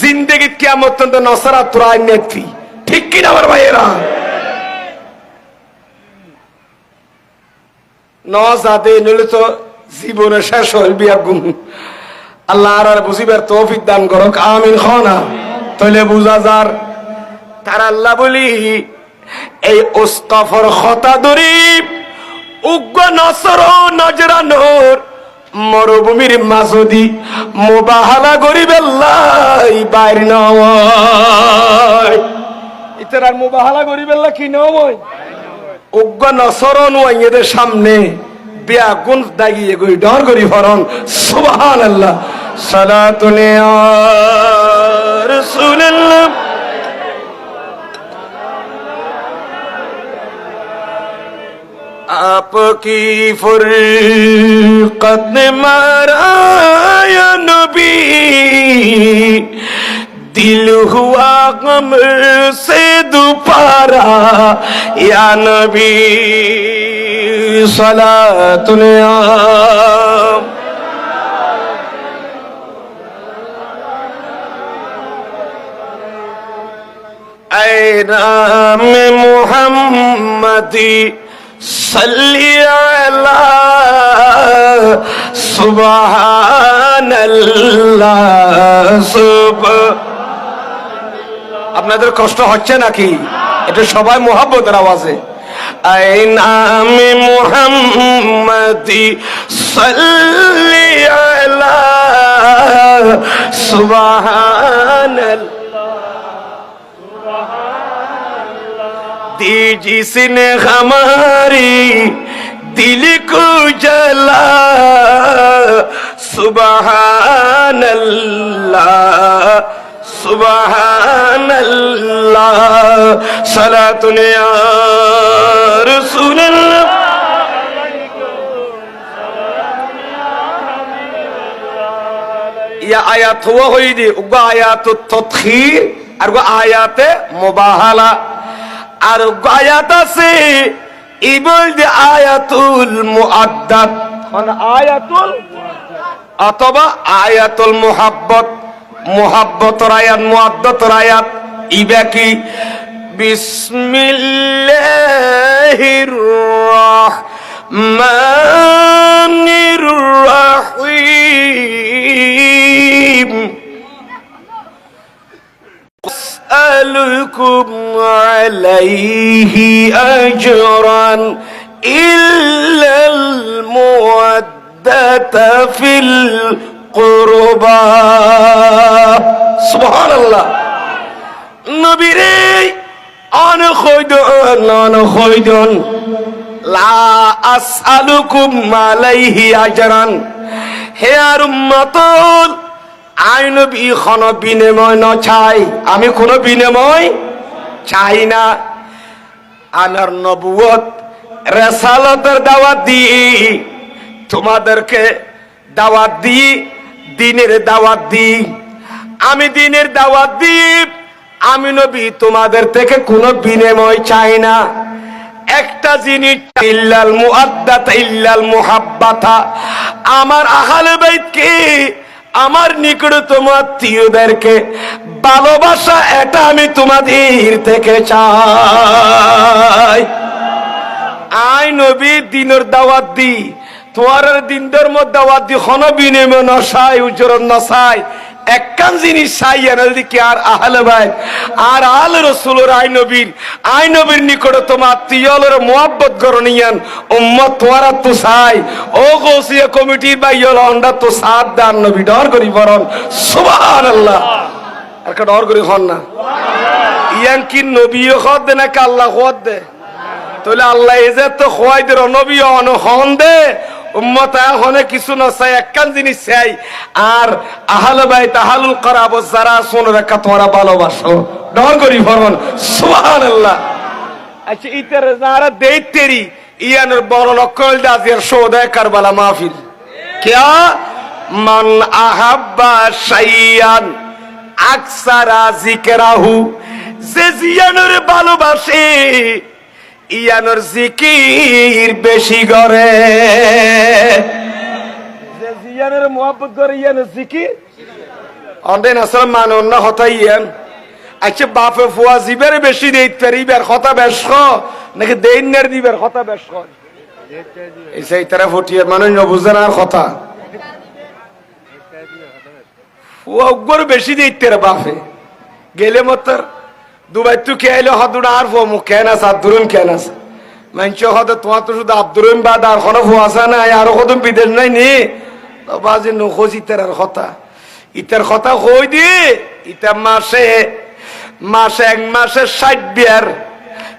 জিন্দেগি কিয়ামত পর্যন্ত নসরা তোরা নেত্রী, ঠিক কিনা আমার ভাইয়েরা? নজাদে নইলে তো জীবনে শেষ হল বিয়া গুম। আল্লাহ আর বুঝিবার তৌফিক দান করুক, আমিন খানা। তাহলে বুঝা যার তার আল্লাহ বলি এই ওস্তাফর খতা দরিব উগ্র নসর নজরানোর মরুভূমির মাঝদি মুবাহালা গরিবেল্লাই বাইর নয়। ইতার মুবাহালা গরিবেল্লা কি নয়? উগ্র নসর নোয়াইয়েদের সামনে বিয়া গুণ দাগিয়ে গই ডর করি ফরন। সুবহানাল্লাহ। সালাতুন ইয়া রাসূলুল্লাহ। आपकी फुरकत ने मारा या नबी, दिल हुआ गम से दुपारा या नबी। सलातुन या ऐ नाम मुहम्मदी सल्ली अला सुबहानाल्लाह। আপনাদের কষ্ট হচ্ছে নাকি? এটা সবাই মোহাব্বতের আওয়াজে আই নামে মুহাম্মাদি সাল্লি আলা সুবহানাল্লাহ। जिसने हमारी दिल को जला सुबहानल्लाह सुबहानल्लाह। सलातुन या रसूलल्लाह। या आयात हुआ हुई दी उगा आयात तदखीर और उगा आयात मुबाहाला আর আয়াত আছে ইবল যে আয়াতুল মুআদ্দাদ, মানে আয়াতুল অথবা আয়াতুল মুহাব্বত, মুহাব্বতের আয়াত মুআদ্দাতের আয়াত। ইবা কি? বিসমিল্লাহির রাহমানির রাহিম। أسألكم عليه أجرا إلا المودة في القربى। سبحان الله। نبيري أنا خيدون لا أسألكم عليه أجرا হে আর উম্মতুল আই নবী কোনো বিনিময় না চাই, আমি কোনো বিনিময় চাই না। আমার নবুয়ত রিসালাতের দাওয়াত দিই, তোমাদেরকে দাওয়াত দিই, দ্বীনের দাওয়াত দিই। আমি দ্বীনের দাওয়াত দিই, আমি নবী তোমাদের থেকে কোনো বিনিময় চাই না। একটা জিনিস ইল্লাল মুআদ্দাত ইল্লাল মুহাব্বাতা, আমার আহলে বাইতকে আমার নিকটতম আত্মীয়দেরকে ভালোবাসা, এটা আমি তোমাদের থেকে চাই। আই নবী দিনের দাওয়াত দি, তোমার দিন ধর্ম দাওয়াত দি, কোনো বিনিময় নসাই উজ্জরণ নসাই, একখান জিনিস চাই এনাদিকে আর আহলে বাইত আর আল রসুলের আই নবীর নিকটতম আত্মীয়র মুহাব্বত করনিয়ান উম্মত তোরা তো চাই। ও গৌসিয়া কমিটির বাইয়ল হন্ডা তো সাত দান নবী ডর করি বরণ। সুবহানাল্লাহ। আর কা ডর করি হন না ইয়ান কি নবীও খদ দে না আল্লাহ খদ দে? তাহলে আল্লাহ এজে তো খোয়াই দে নবী অন হন দে উম্মত হনে কিছু না চাই, একখান জিনিস চাই। আর আহলে বাইত আহলুল করাবত যারা শোন রাখা তোমরা ভালোবাসো, ডর করি ফরমান। সুবহানাল্লাহ। আচ্ছা ইতার যারা দেইতেরি ইয়ানোর বড় লক্ষ্য দাজিয়ার সৌদায় কারবালা মাহফিল কিয়া মান আহাব্বা শাইয়ান আকসারা যিকরাহু, যে জিয়ানোর ভালোবাসে ইয়ানোর জিকির বেশি করে, যে জিয়ানোর মুহাব্বত করে ইয়ানোর জিকির অন্দেন আসল মানুন না হতাই ইয়ান। আচ্ছা বাপে ফুয়া জিবের বেশি দেইতে পারিবার কথা বেশ নাকি দেইনের দিবার কথা বেশ এই সেই তারা ফটিয়ার মানুষ বুঝে না কথা ফুয়া উগ্র বেশি দেইতে রে বাপে গেলে মতর দুবাই তু খেয়াইলে হদুড়া আর ফুয়া মুখ কেন আছে আব্দুরুন কেন আছে মানুষ হদ তোমার তো শুধু আব্দুরুন বাদ আর কোনো ফুয়া আছে না আরো কত বিদেশ নাই নি বাজে নখোজ ইতার কথা ইতার কথা কই দি ইতা মাসে এক মাসে 60 বিয়ার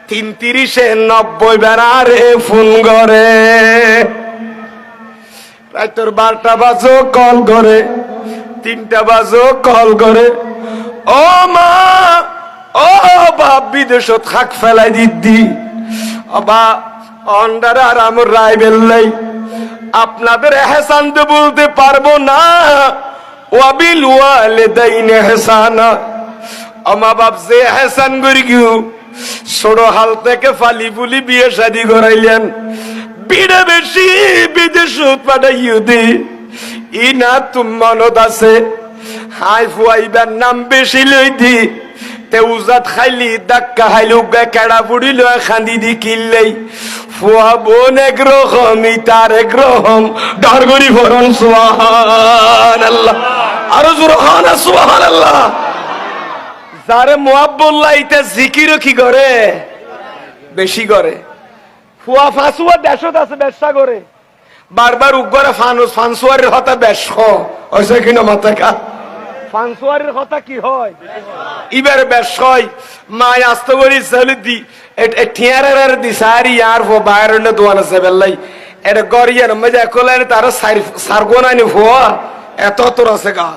৩৩-এ 90 বেড়ারে ফোন করে রাইতর 12টা বাজো কল করে 3টা বাজো কল করে ও মা ও বাপ বিদেশত খাক ফেলাই দিদি অবা অন্ডার আর আমার রায় বেল্লাই আপনাদের এহসান তো বলতে পারবো না ওয়াবিল ওয়ালিদাইনি ইহসানা, আমা বাপ যে এহসান করি গিউ ছোট হাল থেকে ফালি ফুলি বিয়ে শাদী করাইলেন বিড়ে বেশি বিদেশ পাঠাইও দি ই না তুম মনত আছে হাই ফুয়াইবার নাম বেশি লই দি তে উজাত খাইলি দাক্কা খাইলি উগা কেড়া পুড়ি লয় খান্দি দি কিনলেই ফুয়া বোন একরকম ইতার একরকম ডর করি ফরন সুবহানাল্লাহ আরো জোরে হন সুবহানাল্লাহ। যারে মুহাব্বুল্লাহ ইতে জিকিরও কি করে বেশি করে ফুয়া ফাঁসুয়া দেশত আছে ব্যবসা করে বারবার উগরে ফানসুয়ারের কথা বেশ হইছে কিনা মাথা কা ফানসুয়ারের কথা কি হয় ইবারে বেশ হয় মায় আস্তে করি চলে দি ঠিয়ারের দি সারি আর ফো বাইরে দোয়ান আছে বেল্লাই এটা গরিয়ার মজা কোলানে তার সারগোনানি ফুয়া এত তোর আছে গা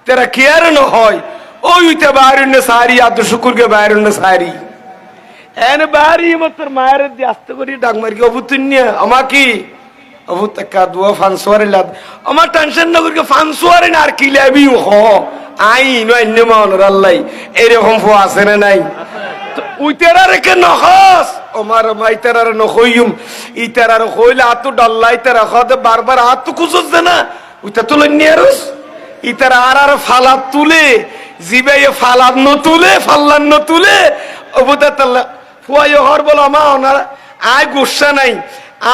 তেরা কি আর ন হয় ওইতে বাইরে সারি আদ শুকুর কে বাইরে সারি এন বাড়ি মতর মায়ের দি আস্তে করি ডাক মারি অবুতুন্যা আমা কি অবুত কা দুয়া ফানসুয়ারে লাদ আমার টেনশন না করি ফানসুয়ারে না আর কি লাবি হ আই ন মান আল্লাহ এরকম ফো আছে না নাই উইতেরা রেখে নহস আমার মাইতেরার নহইম ইতেরার কইলা আতু ডল্লাই তেরা খদে বারবার আতু কুজস দে না উইতা তুলে নিয়ারস ইতেরা আর ফালাত তুলে জিবে ফালাত ন তুলে ফাল্লান ন তুলে অবুতা তাল্লা ফুয়াই হর বলো মা ওনার আয় গুসা নাই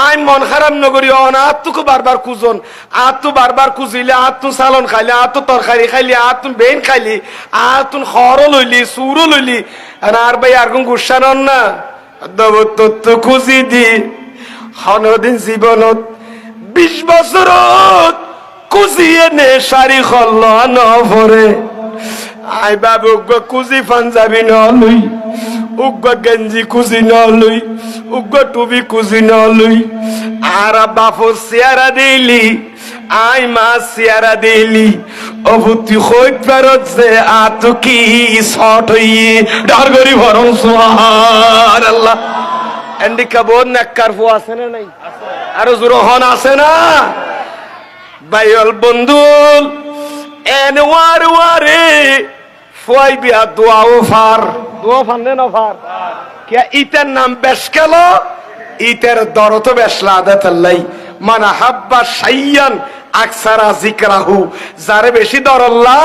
আই মন খারাপ নগরী অনা আত্মুকে বারবার কুজন আত্মু বারবার কুজিলে আত্মু সালন খাইলে আত্মু তরকারি খাইলি আত্মু বেন খাইলি আত্মু খর লইলি সুরো লইলি আর ভাই আর কোন গুসা নন না দবত খুঁজি দি হনদিন জীবনত 20 বছরত কুজিয়ে নে শাড়ি খল্ল নভরে আই বাবু কুজি পাঞ্জাবি নলুই উগ্র গেঞ্জি কুজি নলুই উগ্র টুবি কুজি নলুই আর বাপু চেয়ারা দিলি আই মা চেয়ারা দিলি অভূতি হইত পারত যে আতু কি শট হইয়ে ডর করি ভরণ সুবহানাল্লাহ এন্ডি কাবন নাক্কার ফু আছে না নাই আর জুরহন আছে না বাইল বন্ধু এন ওয়ারে ফুয়াই বিয়া দোয়াও ফার নে না ফার কে ইতের নাম বেশ গেল ইতের দরত বেশলা আদাতাল্লাই মানা হাব্বা শাইয়ান আকসারা যিকরাহু, যারে বেশি দরল্লাহ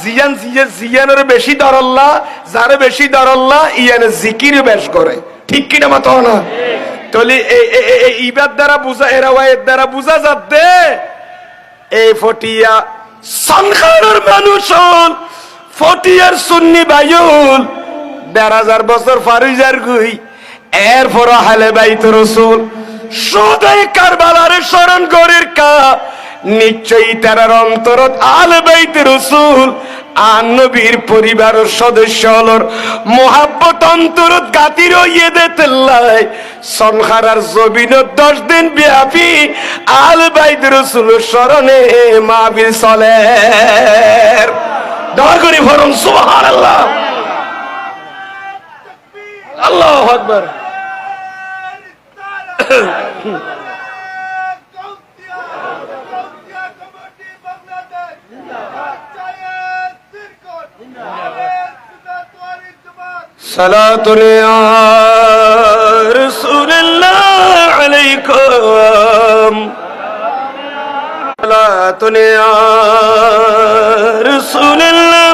জিয়ান জিয়ানের বেশি দরল্লাহ যারে বেশি দরল্লাহ ইয়ানে জিকির বেশ করে ঠিক কিনা মত না তলি এই ইবাদ দ্বারা বুঝা এরা ওয়াইদ দ্বারা বুঝা যাচ্ছে এই ফটিয়া সংসারের মানুষ ফটিয়ার সুন্নি ভাইউল ১,৫০০ বছর ফারুজার গুই এরপর হালে বাইত রসুল সদাই কারবালারে স্মরণ করির কা নিশ্চয়ই তার অন্তরত আলে বাইত রসুল আর নবীর পরিবারের সদস্য হলর মোহাব্বত অন্তরত গাতির ইয়ে দেতেল্লাই সংসারার জমিনত 10 দিন ব্যাপী আলে বাইত রসুলের স্মরণে মাহফিল চলে দয়া করে বলুন সুবহানাল্লাহ আল্লাহু আকবার সালাতুন ইয়া রাসূলুল্লাহ আলাইকুম সালাতুন ইয়া রাসূলুল্লাহ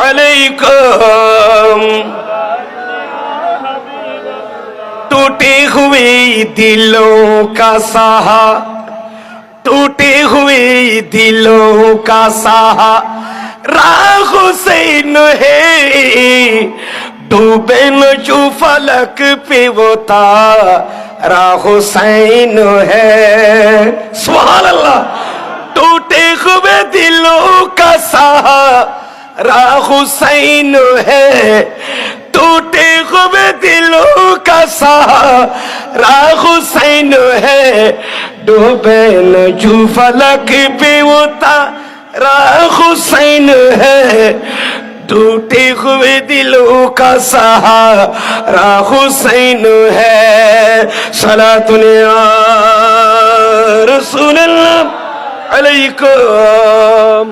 আলাইকুম टूटे हुए दिलों का सहा टूटे हुए दिलों का सहा राह हुसैन है डूबे न जो फलक पे वो तारा हुसैन है सुभान अल्लाह टूटे हुए दिलों का सहारा हुसैन है टूटे हुए दिलों का सहारा हुसैन है डूबे न जो फलक पे वो तारा हुसैन है टूटे हुए दिलों का सहारा हुसैन है सलातुन या रसूलल्लाह अलैकुम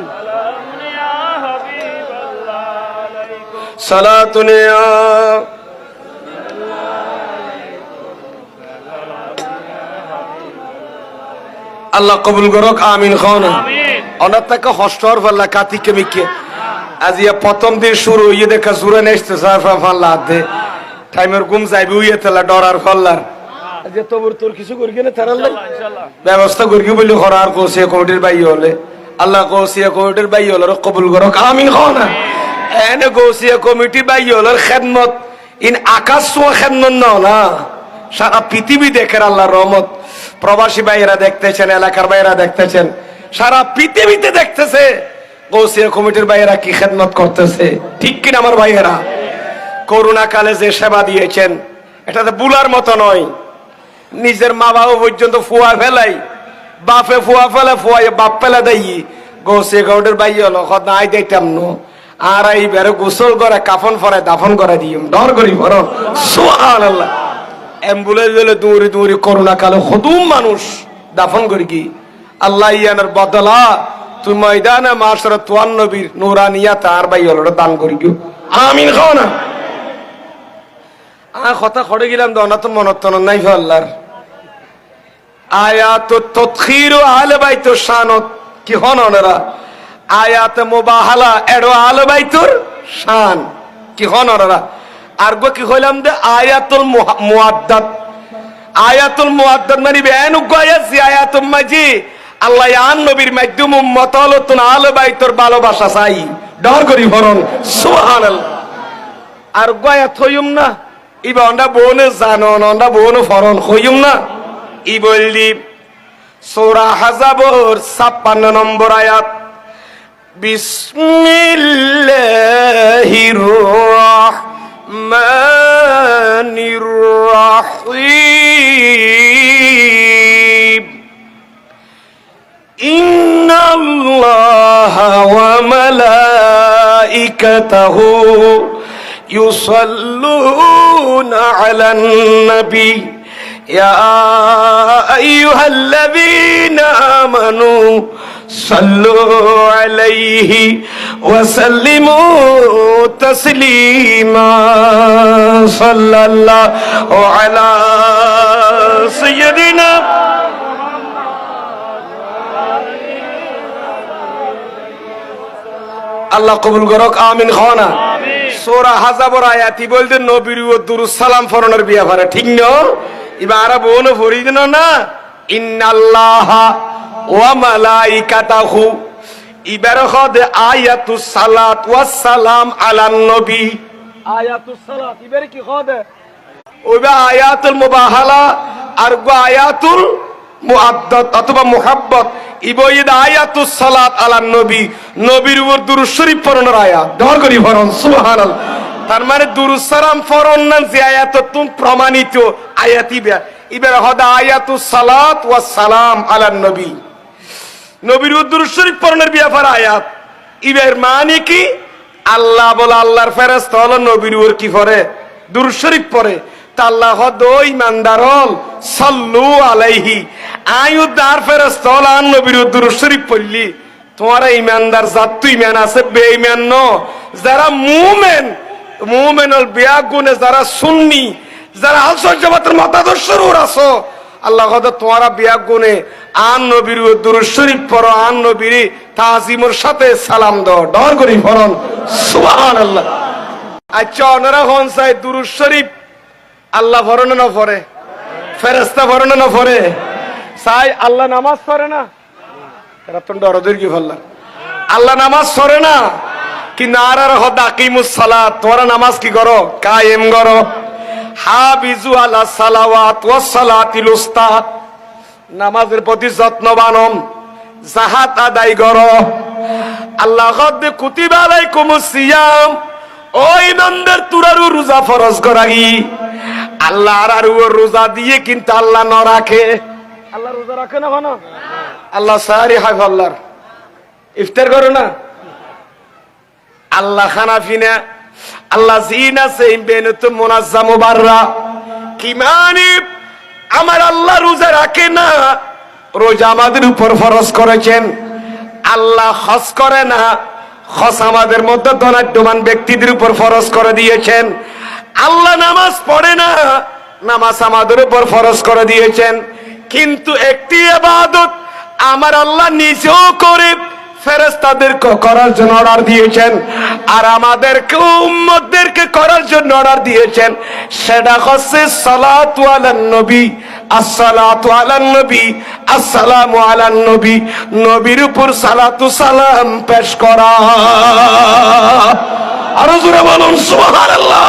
सलातुन या আল্লাহ কবুল করুক আমিন খাওনা অনার থেকে হস্টর ফাল্লা কাতিকে মিকে আজ ইয়া প্রথম দিন শুরু ইয়ে দেখা জুরে নেসতে সারফা ফাল্লা দে টাইমের ঘুম যাইবে উইয়ে তেলা ডরার ফাল্লার আজ তোর তোর কিছু করি না তারাল ইনশাআল্লাহ ব্যবস্থা করি বলি করার কোসে কমিটির ভাই হলে আল্লাহ কোসে কমিটির ভাই হলে কবুল করুক আমিন খাওনা এনে গোসিয়া কমিটি ভাই হলে খেদমত ইন আকাশ সোয়া খেদমত না সারা পৃথিবী দেখের আল্লাহর রহমত প্রবাসী ভাইয়েরা দেখতেছেন এলাকার ভাইয়েরা দেখতেছেন সারা পৃথিবীতে দেখতেছে গৌসিয়া কমিটির ভাইয়েরা কি খেদমত করতেছে ঠিক কিনা আমার ভাইয়েরা করোনা কালে যে সেবা দিয়েছেন এটা তো বুলার মতো নয় নিজের মা বাবা পর্যন্ত ফুয়া ফেলাই বাপে ফুয়া ফেলে ফুয়াই বাপ ফেলে দেই গৌসিয়া কমিটির ভাই হলো কথা আই দেখতাম নো আর এই বেরো গোসল করে কাফন পরে দাফন করে দিই ডর করি বড় সুবহানাল্লাহ অ্যাম্বুলেন্স হলে দৌড়ি দৌড়ি করোনা কালে খুদুম মানুষ দাফন করি কি আল্লাহ ইয়ানের বদলা তুই ময়দানে মাশরা তোয়ান নবীর নুরানিয়া তার ভাই হলো দান করি কি আমিন খাও না কথা খড়ে গেলাম দনা তো মনত নাই আল্লাহর আয়াত তাদখিরু আলে বাইত শানত কি হন ওনারা আয়াত মুবাহালা এডো আলে বাইতুর শান কি হন ওনারা আর গো কি হইলাম দে আয়াতুল মুআদ্দাদ আয়াতুল মুআদ্দাদ মানে বেন গয়াসি আয়াতুল মাজি আল্লাহ আন নবীর মাধ্যম উম্মত হলতুন আলে বাইতুর ভালোবাসা চাই ডর করি ফরন সুবহানাল্লাহ আর গয়া থইম না ইবা অন্ডা বোনে জানো অন্ডা বোনে ফরন হইম না ই বললি সূরা হাজাবর 56 নম্বর আয়াত বিসমিল্লাহির রাহমানির রাহিম ইন্নাল্লাহা ওয়া মালাইকাতাহু ইউসাল্লুনা আলান নবী يا أيها الذين آمنوا صلوا عليه وسلموا تسليما صلى الله على سيدنا আল্লাহ কবুল করুক আমিন খানা সূরা হাজাবর আয়াতি বলতে নবীর ও দুরুদ সালাম ফরনের বিয়া করে ঠিক না এবার বোন ফরিদিন না ইন্নাল্লাহা ওয়া মালাইকাতাহু এবার খদ আয়াতুস সালাত ওয়াস সালাম আলান নবী আয়াতুস সালাত এবার কি খদ ওইবা আয়াতুল মুবাহালা আর গো আয়াতুল মুআদ্দাদ অথবা মুহাব্বত ইবইদ আয়াতুস সালাত আলান নবী নবীর উপর দুরূদ শরীফ পড়ানোর আয়াত দর করি পড়ুন সুবহানাল্লাহ তার মানে দুরূদ সালাম পড়ন না যে আয়াত তুম প্রমাণিত আয়াতি ইবার হদা আয়াতুস সালাত ওয়াস সালাম আলান নবী নবীর উপর দুরূদ শরীফ পড়ানোর ব্যাপার আয়াত ইবার মানে কি আল্লাহ বলে আল্লাহর ফেরেশতা হলো নবীর উপর কি পড়ে দুরূদ শরীফ পড়ে তাল্লাহ দো ইমানদার হল সাল্লু আলাইহি আয়ু দার ফেরেশতা হল আন নবীর দুরূদ শরীফ পড়লি তোমারা ইমানদার জাত তো ইমান আছে বেঈমান ন যারা মুমিন মুমিন হল বিয়া গুণে যারা সুন্নি যারা আল জামাতের মতাদর্শের ওর আছো আল্লাহ কদ তোমারা বিয়া গুণে আন নবীর দুরূদ শরীফ পড়ো আন নবীর তাজিমের সাথে সালাম দাও ডর করি পড়ুন সুবহানাল্লাহ। আচ্ছা ওনারা হন চাই দুরূদ শরীফ আল্লাহ পড়ে না পড়ে ফেরেশতা পড়ে না পড়ে চাই আল্লাহ নামাজ পড়ে না এরা তো ডরদের কি বললাম আল্লাহ নামাজ পড়ে না কি নারার হদ আকিমুস সালাত তোরা নামাজ কি করো কায়েম করো হাফিজু আলা সালাওয়াত ওয়াস সালাতিল উস্তা নামাজের প্রতি যত্নবান জাহাত আদায় করো আল্লাহ কদ কুতিবা আলাইকুমুস সিয়াম ও ইমানদার তুরারু রোজা ফরজ করাই আল্লাহ আর রোজা দিয়ে কিন্তু আল্লাহ না রাখে আল্লাহ রোজা রাখে না কেন আল্লাহ সারি হাফ আল্লাহর ইফতার করো না আল্লাহ খানা ফিনা আল্লাহ জিনা সেই বেনুত মুনাজ্জাম মুবাররা কি মানে আমার আল্লাহ রোজা রাখে না রোজা আমাদের উপর ফরজ করেছেন আল্লাহ হজ করে না হজ আমাদের মধ্যে ধনাঢ্যমান ব্যক্তিদের উপর ফরজ করে দিয়েছেন আল্লাহ নামাজ পড়ে না নামাজ আমাদের উপর ফরজ করে দিয়েছেন কিন্তু একটি ইবাদত আমার আল্লাহ নিজেও করে ফেরেশতাদেরকে করার জন্য অর্ডার দিয়েছেন আর আমাদেরকে উম্মতদেরকে করার জন্য অর্ডার দিয়েছেন সেটা হচ্ছে সালাতু আলান নবী আসসালাতু আলান নবী আসসালামু আলান নবী নবীর উপর সালাতু সালাম পেশ করা আরো জোরে বলুন সুবহানাল্লাহ।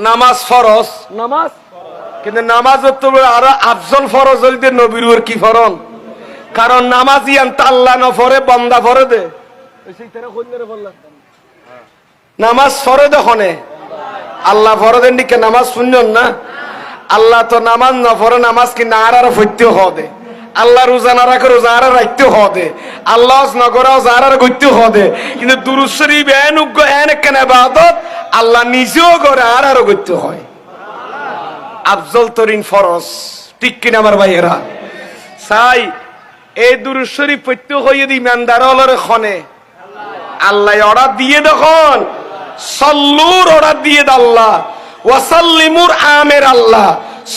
নামাজ ফরজ নামাজ কিন্তু নামাজের তো আরো আফজল ফরজ হইতে নবীর উপর কি ফরজ কারণ নামাজি আল্লাহ না ফরে বান্দা ফরে দে নামাজ ফরে দেখনে আল্লাহ ফরে দেন দিকে নামাজ শুনছেন না আল্লাহ তো নামাজ না ফরে নামাজ কি না আর ফৈত্য হদে আল্লাহ রোজা না রাখে রোজা আর রাখতে হদে আল্লাহ নগরাও যার আর গইতে হদে কিন্তু দুরূদ শরীফ এন উগ্গ এন কেন ইবাদত আল্লাহ নিজেও করে আর আর গইতে হয় আফজল তরিন ফরজ ঠিক কিনা আমার ভাইয়েরা চাই এই দুরূদ শরীফ পড়তে হইয়ে দি ইমানদার হলরে খনে আল্লাহ অর্ডার দিয়ে দেখুন সল্লুর অর্ডার দিয়ে আল্লাহ ওয়াসাল্লিমুর আমের আল্লাহ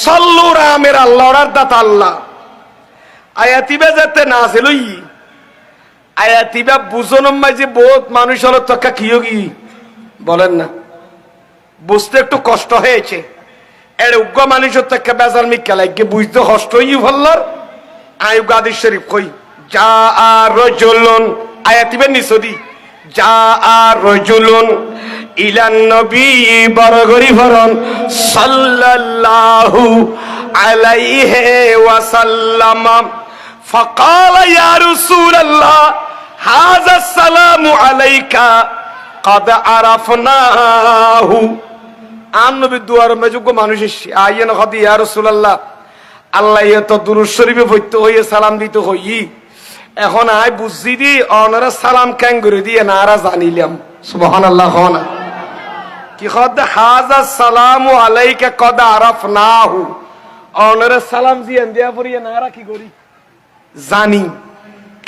সল্লুর আমের আল্লাহ অর্ডার দাত আল্লাহ আয়াতিবা যাতে নাজিল হই আয়াতিবা বুঝনম যে বহুত মানুষ হলো তকা কিও কি বলেন না বুঝতে একটু কষ্ট হয়েছে এর উগ্র মানুষের থেকে বেজাল মিক্কা লাগে বুঝতে কষ্ট হই ভাল্লার আয়ুব গাদির শরীফ কই যা আর রাজুলুন আয়াতিবেন নিসদি যা আর রাজুলুন ইলান নবী বরগরি ফরন সাল্লাল্লাহু আলাইহি ওয়াসাল্লাম فقال يا رسول الله هذا السلام عليك قد عرفناه আন নবী দুয়ার মেজুগ মানুষ আইয়েন হদি ইয়া রাসূলুল্লাহ আল্লাহ তো দুরূদ শরীফে পড়তে হইয়ে সালাম দিতে হই এখন আই বুঝছি দি ওনারা সালাম কেন করে দিয়ে না আর জানিলাম সুবহানাল্লাহ হনা কি খদ হাযা সালামু আলাইকা কদ আরাফনাহু ওনারা সালাম জিয়ান দিয়া পড়িয়ে না আর কি করি জানি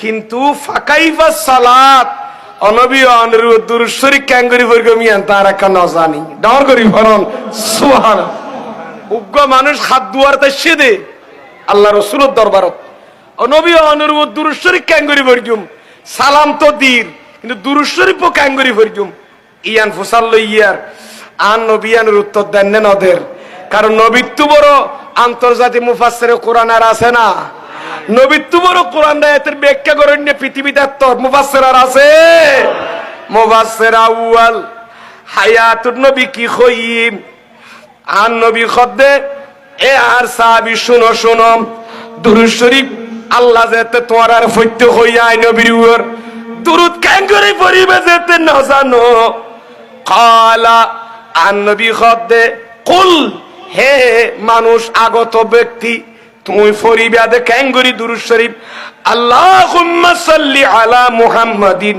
কিন্তু ফাকাইফা সালাত অনবী অনুরূপ দুরূদ শরীফ কেন করে পড়গো মিয়ান তারা কেন জানি ডর করি ফরন সুবহানাল্লাহ উগ্র মানুষ হাত দুয়ার তাইছে দে আল্লাহ রাসূলের দরবারত নবী অনুরূপ দুরূদ শরীফ কেন করি পড়জুম সালাম তো দির কিন্তু দুরূদ শরীফ কেন করি পড়জুম ইয়ান ফুসাল লইয়ার আন নবী আনুর উত্তর দেন না ওদের কারণ নবীত্ব বড় আন্তর্জাতিক মুফাসসিরে কোরআন আর আছে না নবীত্ব বড় কোরআন আয়াতের ব্যাখ্যা করেন না পৃথিবীতে তো মুফাসসির আর আছে মুফাসসির আউয়াল হায়াতুন নবী কি কইম আন নবী খদ্দে এ আর সাহাবী শুনো শুনো দুরূদ শরীফ আল্লাহ যেতে তোমার আর ফইতে হইয়া আই নবীর উপর দুরূদ কেন করে পড়িবে যেতে না জানো কালা আন নবী খদ্দে কুল হে মানুষ আগত ব্যক্তি তুমি পড়িবে আদে কেন করে দুরূদ শরীফ আল্লাহুম্মা সাল্লি আলা মুহাম্মাদিন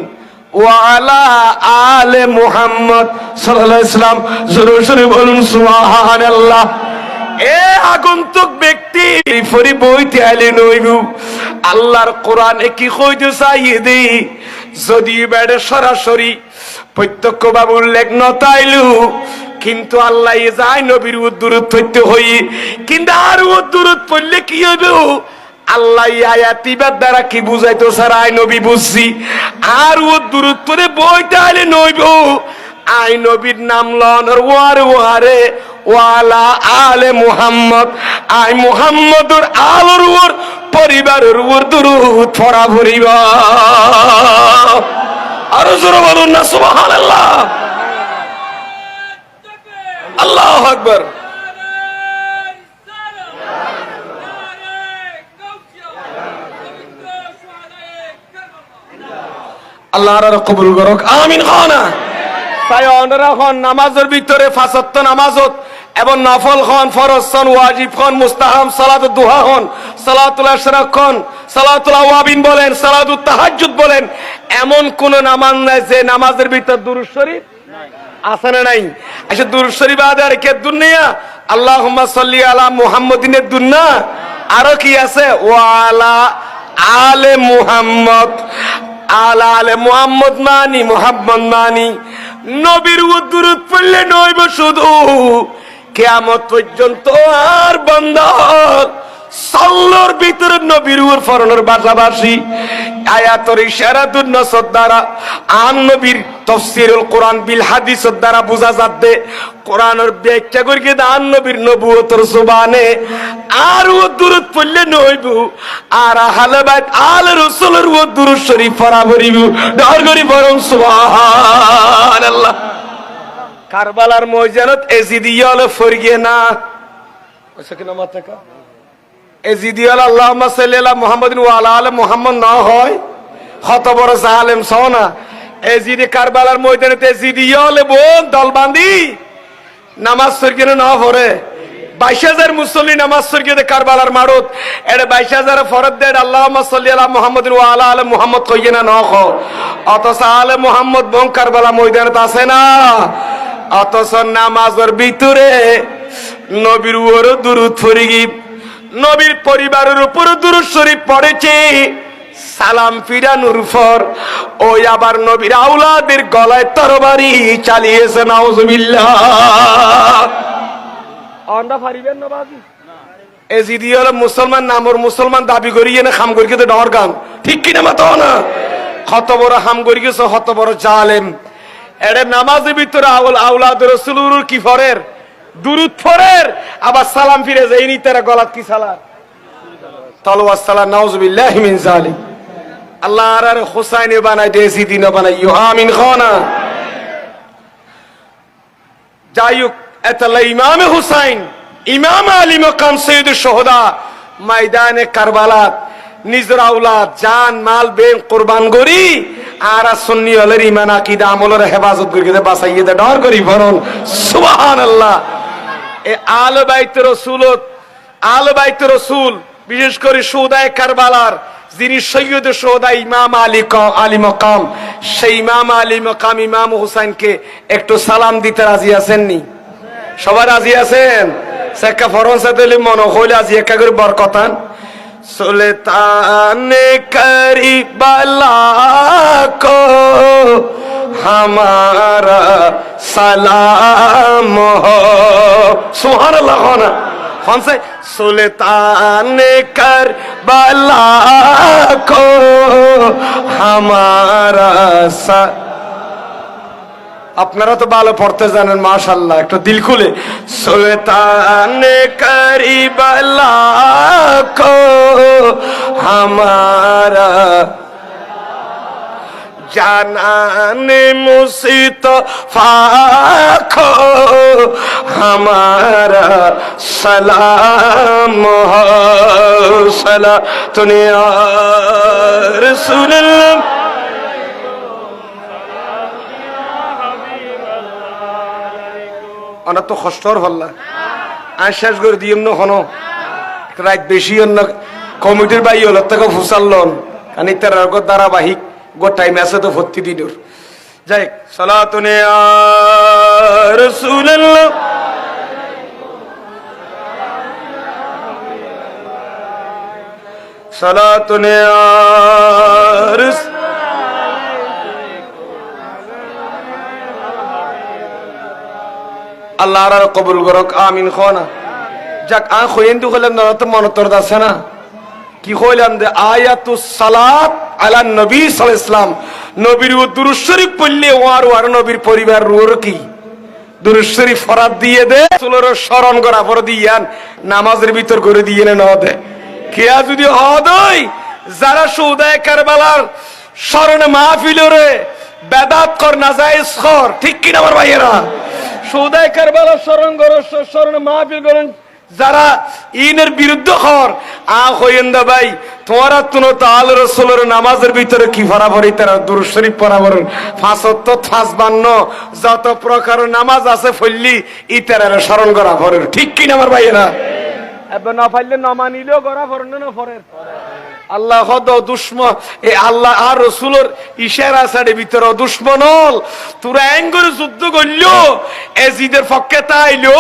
ওয়া আলা আলে মুহাম্মদ সাল্লাল্লাহু আলাইহি ওয়াসাল্লাম। জোরে জোরে বলুন সুবহানাল্লাহ। এ আগন্তুক ব্যক্তি ফরি বইতে আইলে নইবু আল্লাহর কোরআনে কি কইতে চাইদি যদি বেড়ে সরাসরি প্রত্যক্ষ বাবু উল্লেখ নতাইলু কিন্তু আল্লাহ যায় নবীর উদ্দুরত হইতে হই কিন্তু আর উদ্দুরত পড়লে কি হইবে আল্লাহ আয়াতিবার দ্বারা কি বুঝাইতো স্যার আই নবী বুঝছি আর উদ্দুরত পড়ে বইতে আইলে নইব আই নবীর নাম লনর ওয়ারে ওয়ারে ওয়ালা আলে মুহাম্মদ আই মুহাম্মদুর আলোর ওর পরিবারের ওর দুরূদ পড়া ভরিবা আর জোরে বলুন না সুবহানাল্লাহ। আল্লাহু আকবার। আল্লাহ আর কবুল করুক আমিন। খানা তাই অনরা খন নামাজের ভিতরে পাঁচ ওয়াক্ত নামাজত এবং নফল খন ফরজ খন ওয়াজিব খন মুস্তাহাব সালাতুদ দুহা খন সালাতুল ইশরাক খন সালাতুল আওয়াবিন বলেন সালাতুত তাহাজ্জুদ বলেন এমন কোন নামাজ নাই যে নামাজের ভিতর দুরূদ শরীফ আছে না নাই? আচ্ছা দুরূদ শরীফ আদার কে দুনিয়া আল্লাহুম্মা সাল্লি আলা মুহাম্মাদিনের দুন্না আরো কি আছে ওয়ালা আলে মুহাম্মদ আলা আলে মুহাম্মদ মানি মুহাম্মদ মানি নবীর দুরূদ পড়লে নইব শুধু কিয়ামত পর্যন্ত আর বান্দা সাল্লার ভিতরে নবীর উপর ফরনের পাশাপাশি আয়াতের ইশারাতুন নাসর দ্বারা আন নবীর তাফসীরুল কোরআন বিল হাদিসের দ্বারা বোঝা যাচ্ছে কোরআনের ব্যাখ্যা করিকে আন নবীর নবুয়তের জবানে আর ও দুরূদ পড়লে নইব আর আহলে বাইত আলে রাসূলের ও দুরূদ শরীফ পড়া ভরিব ডার করি বরং সুবহানাল্লাহ। কারবালার ময়দানত এজিদিয়াল ফরগে না ওইসে কি নাম আছে কা এজিদিয়াল আল্লাহুম্মা সাল্লি আলা মুহাম্মাদিন ওয়া আলা আলি মুহাম্মদ না হয় কত বড় জালেম সোনা এজিদি কারবালার ময়দানে এজিদিয়াল বোন দলবান্দি নামাজ ফরগে না পড়ে 22000 মুসল্লি নামাজ ফরগে কারবালার মারত এর 22000 ফরজ দেন আল্লাহুম্মা সাল্লি আলা মুহাম্মাদিন ওয়া আলা আলি মুহাম্মদ কইয়ে না নখ অথচ আলে মুহাম্মদ বোন কারবালা ময়দানে আছে না অথচ নামাজের ভিতরে নবীর উপর দুরূদ পড়ি নবীর পরিবারের উপর দুরূদ শরীফ পড়েছে সালাম ফিরানোর পর ওই আবার নবীর আওলাদের গলায় তরবারি চালিয়েছে নাউজুবিল্লাহ। আমরা পারিবেন না বাজি এজিদি হলো মুসলমান নামর মুসলমান দাবি করিয়ে না খাম করি কিন্তু ডর গান ঠিক কিনা মাতো না কত বড় হাম করি গেছে কত বড় জালেম এর নামাজের ভিতরে আওলাদ রাসূলুর কি ফরের দুরূদ ফরের আবার সালাম ফিরে যায়নি তারা গলাত কি সালাম তালওয়াত সালাম নাউজুবিল্লাহি মিন জালিক। আল্লাহ আর হুসাইনে বানাই দেসি দিন বানাইও আমিন খানা। যাইক এতলা ইমাম হুসাইন ইমাম আলী মাকাম সৈয়দুশ শুহাদা ময়দানে কারবালাত নিজের আওলাদ জান মাল বেন কুরবান করি আর সুন্নি হলের ঈমান আকীদা আমলের হেফাজত করি বাঁচাইয়ে দে ডর করি বরং সুবহানাল্লাহ। এ আলে বাইত রাসূল বিশেষ করে শুহাদায়ে কারবালার যিনি সৈয়দে শুহাদা ইমাম আলী মাকাম সেই ইমাম আলী মাকাম ইমাম হুসাইনকে একটু সালাম দিতে রাজি আছেন নি? সবাই রাজি আছেন? সেকা ফরনসা দিলে মনে হইলে আজি একা করে বরকতান সুলতানে কারবালা কো হামারা সালাম হো সুবহানাল্লাহ খানা কনসে সুলতানে কারবালা কো হামারা আপনারা তো ভালো পড়তে জানেন মাশাআল্লাহ একটু দিল খুলে সুলতানে কারবালা কো হামারা জানানে মুস্তাফা কো হামারা সালাম হো সালাতুন ইয়া রাসূলুল্লাহ। অনেক তো কষ্টর হল্লা আর শেষ করে দিম না হন রাত বেশি অন্য কমিটির বাই হল থেকে ফুসাল্লন কারণ তার ধারাবাহিক গো টাইম আছে তো ভর্তি দিনের যাই সালাতুন ইয়া রাসূলুল্লাহ সালাতুন ইয়া রাসূল আল্লাহ আর কবুল করুক আমিন খানা যাক আ খোয়েন দু হলাম না তো মনতর আছে না কি কইলাম যে আয়াতুস সালাত আলা নবী সাল্লাল্লাহু আলাইহি ওয়াসাল্লাম নবীর দুরূদ শরীফ পড়লে ওয়ার নবীর পরিবার রুর কি দুরূদ শরীফ ফরাত দিয়ে দে রাসূলের স্মরণ করা পর দিয়ান নামাজের ভিতর করে দিয়ে না দে কিয়া যদি হদই যারা শহীদায়ে কারবালার স্মরণে মাহফিলরে বেদাত কর নাজায়েজ কর ঠিক কি না আমার ভাইয়েরা শহীদায়ে কারবালার স্মরণে মাহফিল করেন যারা ইনের বিরুদ্ধে হর আ হইন্দা ভাই তোমরা তুনো তাল রাসূলের নামাজের ভিতরে কি ফরাফরি তারা দুরূদ শরীফ পড়াবর 55 যত প্রকার নামাজ আছে ফল্লি ইতারের স্মরণ করা ফরের ঠিক কি না আমার ভাইয়েরা এবে না ফাইলে না মানিলেও করা ফরেন না ফরের আল্লাহ হদ দুশ্মন এ আল্লাহ আর রাসূলের ইশারা সাড়ে ভিতরে দুশ্মনল তোরা এঙ্গরে যুদ্ধ করলো এজিদের পক্ষে তাইলো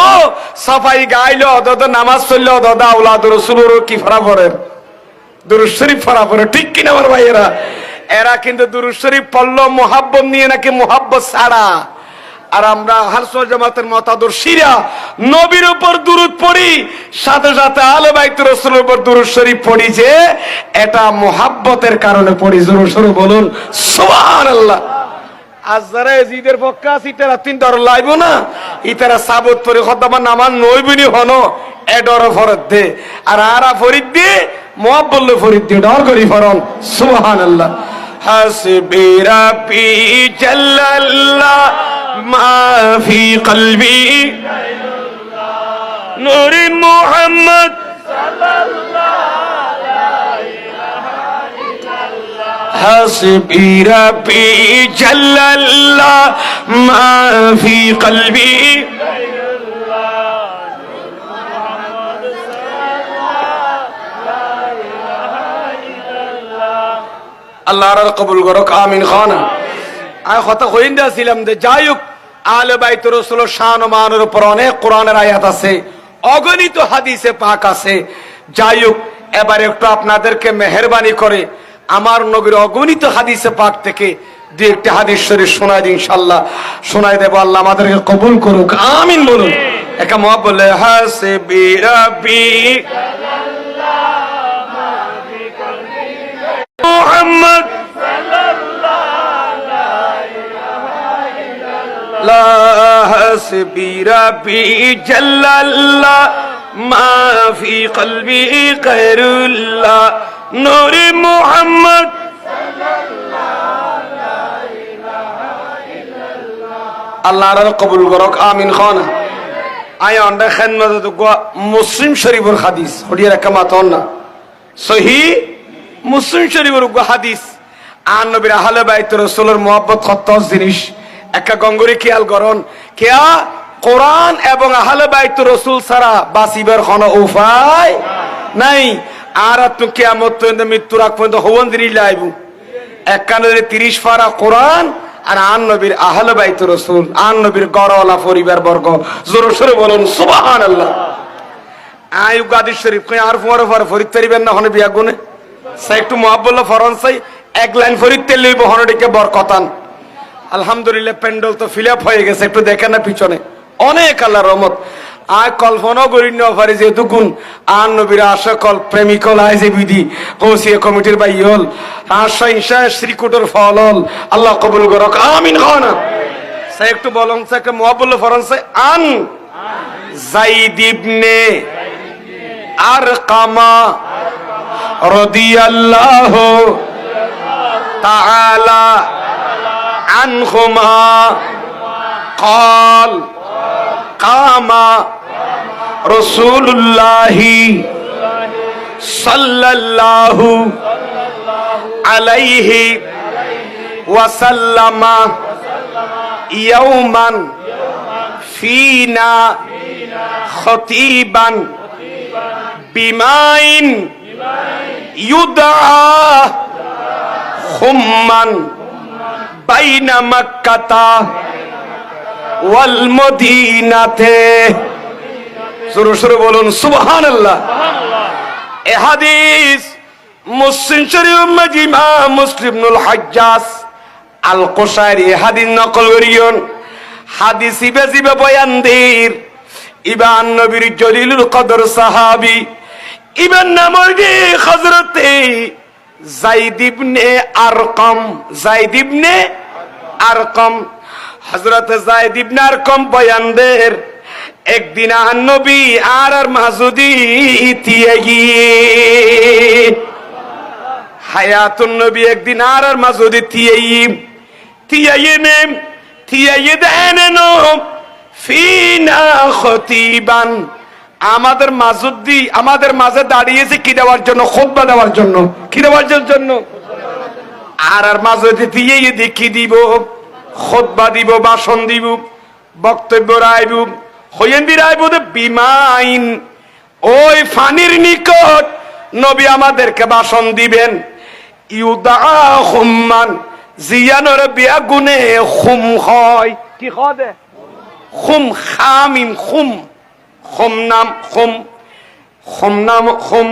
সাফাই গাইলো অদদ নামাজ পড়লো অদদ আওলাদ রাসূলের কি ফরা পড়ে দুরূদ শরীফ ফরা পড়ে ঠিক কি না আমার ভাইয়েরা এরা কিন্তু দুরূদ শরীফ পড়লো মুহাব্বত নিয়ে নাকি মুহাব্বত ছাড়া আর আমরা আহলে সুন্নাত জামাতের মতাদর্শীরা নবীর উপর দুরূদ পড়ি সাথে সাথে আলে বাইত রাসূলের উপর দুরূদ শরীফ পড়ি যে এটা মুহাব্বতের কারণে পড়ি জোরে সোরে বলুন সুবহানাল্লাহ আজ যারা এজিদের পক্ষে আছে তারা তিন ডর লাইব না ইতারা সাবত পড়ে খতমা নামান নইবনি হনো এ ডর ফরত দে আর আরা ফরিদ দে মুহাব্বত ফরিদ দে ডর করি ফরন সুবহানাল্লাহ হাসবি রাব্বি জাল্লাল্লাহ মা ফি কলবি নূর মুহাম্মদ সাল্লাল্লাহু লা ইলাহা ইল্লাল্লাহ হাসবি রাব্বি জাল্লাল্লাহ মা ফি কলবি আল্লাহ আর কবুল করুক আমিন খানা আয় কথা কইন্দা ছিলাম যে যাইক আলে বাইত রাসূলের শান ও মানের উপর অনেক কোরআনের আয়াত আছে অগণিত হাদিসে পাক আছে যাইক এবারে একটু আপনাদেরকে মেহেরবানি করে আমার নবীর অগণিত হাদিসে পাক থেকে দুই একটা হাদিস শরীফ শোনাই দিই ইনশাআল্লাহ শোনাই দেব আল্লাহ আমাদেরকে কবুল করুক আমিন বলুন একা মহব্বত বলে হাসবি রাব্বি মুহাম্মদ লা হাসবি রাব্বি জাল্লাল্লাহ মা ফি কলবি গায়রুল্লাহ নূর মুহাম্মদ আল্লাহ আর কবুল করুক আমিন খানা আয় অন্ডা খেদমত মুসলিম শরীফের হাদিস হডিয়া রাখা মাতন না সহি মুসলিম শরীফের হাদিস আর নবীর আহলে বাইত রাসূলের মুহাব্বত কত জিনিস একটা গঙ্গরি খেয়াল করুন কেয়া কোরআন এবং আহলে বাইত রাসূল ছাড়া বাঁচিবার কোনো উপায় নাই আর তুমি কিয়ামত পর্যন্ত মৃত্যুর আগ পর্যন্ত হওয়ান দিনই লাইব একখানে 30 পারা কোরআন আর আন নবীর আহলে বাইত রাসূল আন নবীর গড়ওয়ালা পরিবার বর্গ জোরে সোরে বলুন সুবহানাল্লাহ আয়ু গাদি শরীফ কই আর ফর ফরিদ পারিবেন না হনে বিয়া গুনে সাই একটু মুহাব্বত ফরনসাই এক লাইন ফরিদ তেলইব হনডিকে বরকতান আলহামদুলিল্লাহ প্যান্ডেল তো ফিল আপ হয়ে গেছে একটু দেখেন না পিছনে অনেক আল্লাহর রহমত আর কল্পনা করি না পারি যেহেতু গুণ আর নবীর আশাকল প্রেমিকল আইজে বিধি কৌশিয়া কমিটির বাই হল আশা ইনশা শ্রীকুটের ফল হল আল্লাহ কবুল করক আমিন খানা সাই একটু বলং সাকে মুহাব্বত ফরনসাই আন যায়েদ ইবনে আরকামা রাদিয়াল্লাহু তাআলা عنهما قال قام رسول الله صلى الله عليه وسلم يوما فينا خطيبا بماء يدعى خما বাইনা মাক্কাতা ওয়াল মদিনাতে। শুরু শুরু বলুন সুবহানাল্লাহ। এ হাদিস মুসলিম শরীফ মাজিমা মুসলিমুল হাজ্জাজ আল কোশাইরি হাদিস নকল করিয়ন। হাদিস ইবে জিবে বয়ান দের ইবান নবীর জলিলুল কদর সাহাবী ইবান নামে হযরতে যায়েদ ইবনে আরকম। যায়েদ ইবনে আরকম, হযরত যায়েদ ইবনে আরকম বয়ান দের একদিন নবী আর মাসুদি তিয়েগি হায়াতুন নবী একদিন আর মাসুদি তিয়েনে দেনো ফিনা খতিবান। আমাদের মাসুদি আমাদের মাঝে দাঁড়িয়েছে কি দেওয়ার জন্য? খুতবা দেওয়ার জন্য। কি দেওয়ার জন্য? আর মাসুদি তিয়েই দেখি দিব, খুতবা দিব, ভাষণ দিব, বক্তব্য রাইব বিমাইন। ওই ফানির নিকট নবী আমাদেরকে ভাষণ দিবেন। ইউদাহুম্মান জিয়ানর বিয়া গুনে খুম হয়। কি খদে? খুম খামিম খুম। খুম নাম খুম, খুম নাম খুম।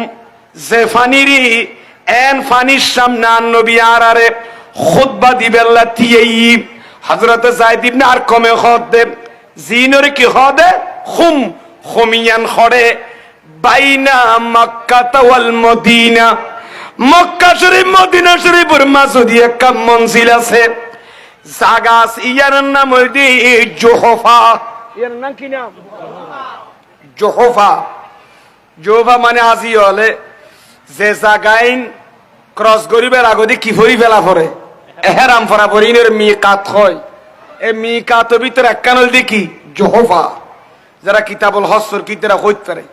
যে ফানিরি এন ফানির সামনে নবী আরে খুতবা দিবেন লাতিয়েই হযরত যায়েদ ইবনে আরকমে খদে জিনরে কি খদে? খুম খুমিয়ান খড়ে বাইনা মক্কা ওয়াল মদিনা। মক্কা শরীফ মদিনা শরীফের মাঝে দিয়ে একটা মঞ্জিল আছে, জায়গা আছে, ইয়ার নাম হইছে জোহফা। এর নাম কি নাম? জোহফা। জোহফা মানে আজি হলে যে জায়গায় ক্রস গরিবের আগদি কি ফরি ফেলা পড়ে এহরাম ফরা পরিনের মিকাত হয়। এই মিকাতের ভিতরে একখান হল দেখি জোহফা। যারা কিতাবুল হজর কিতারা হইতে পারে,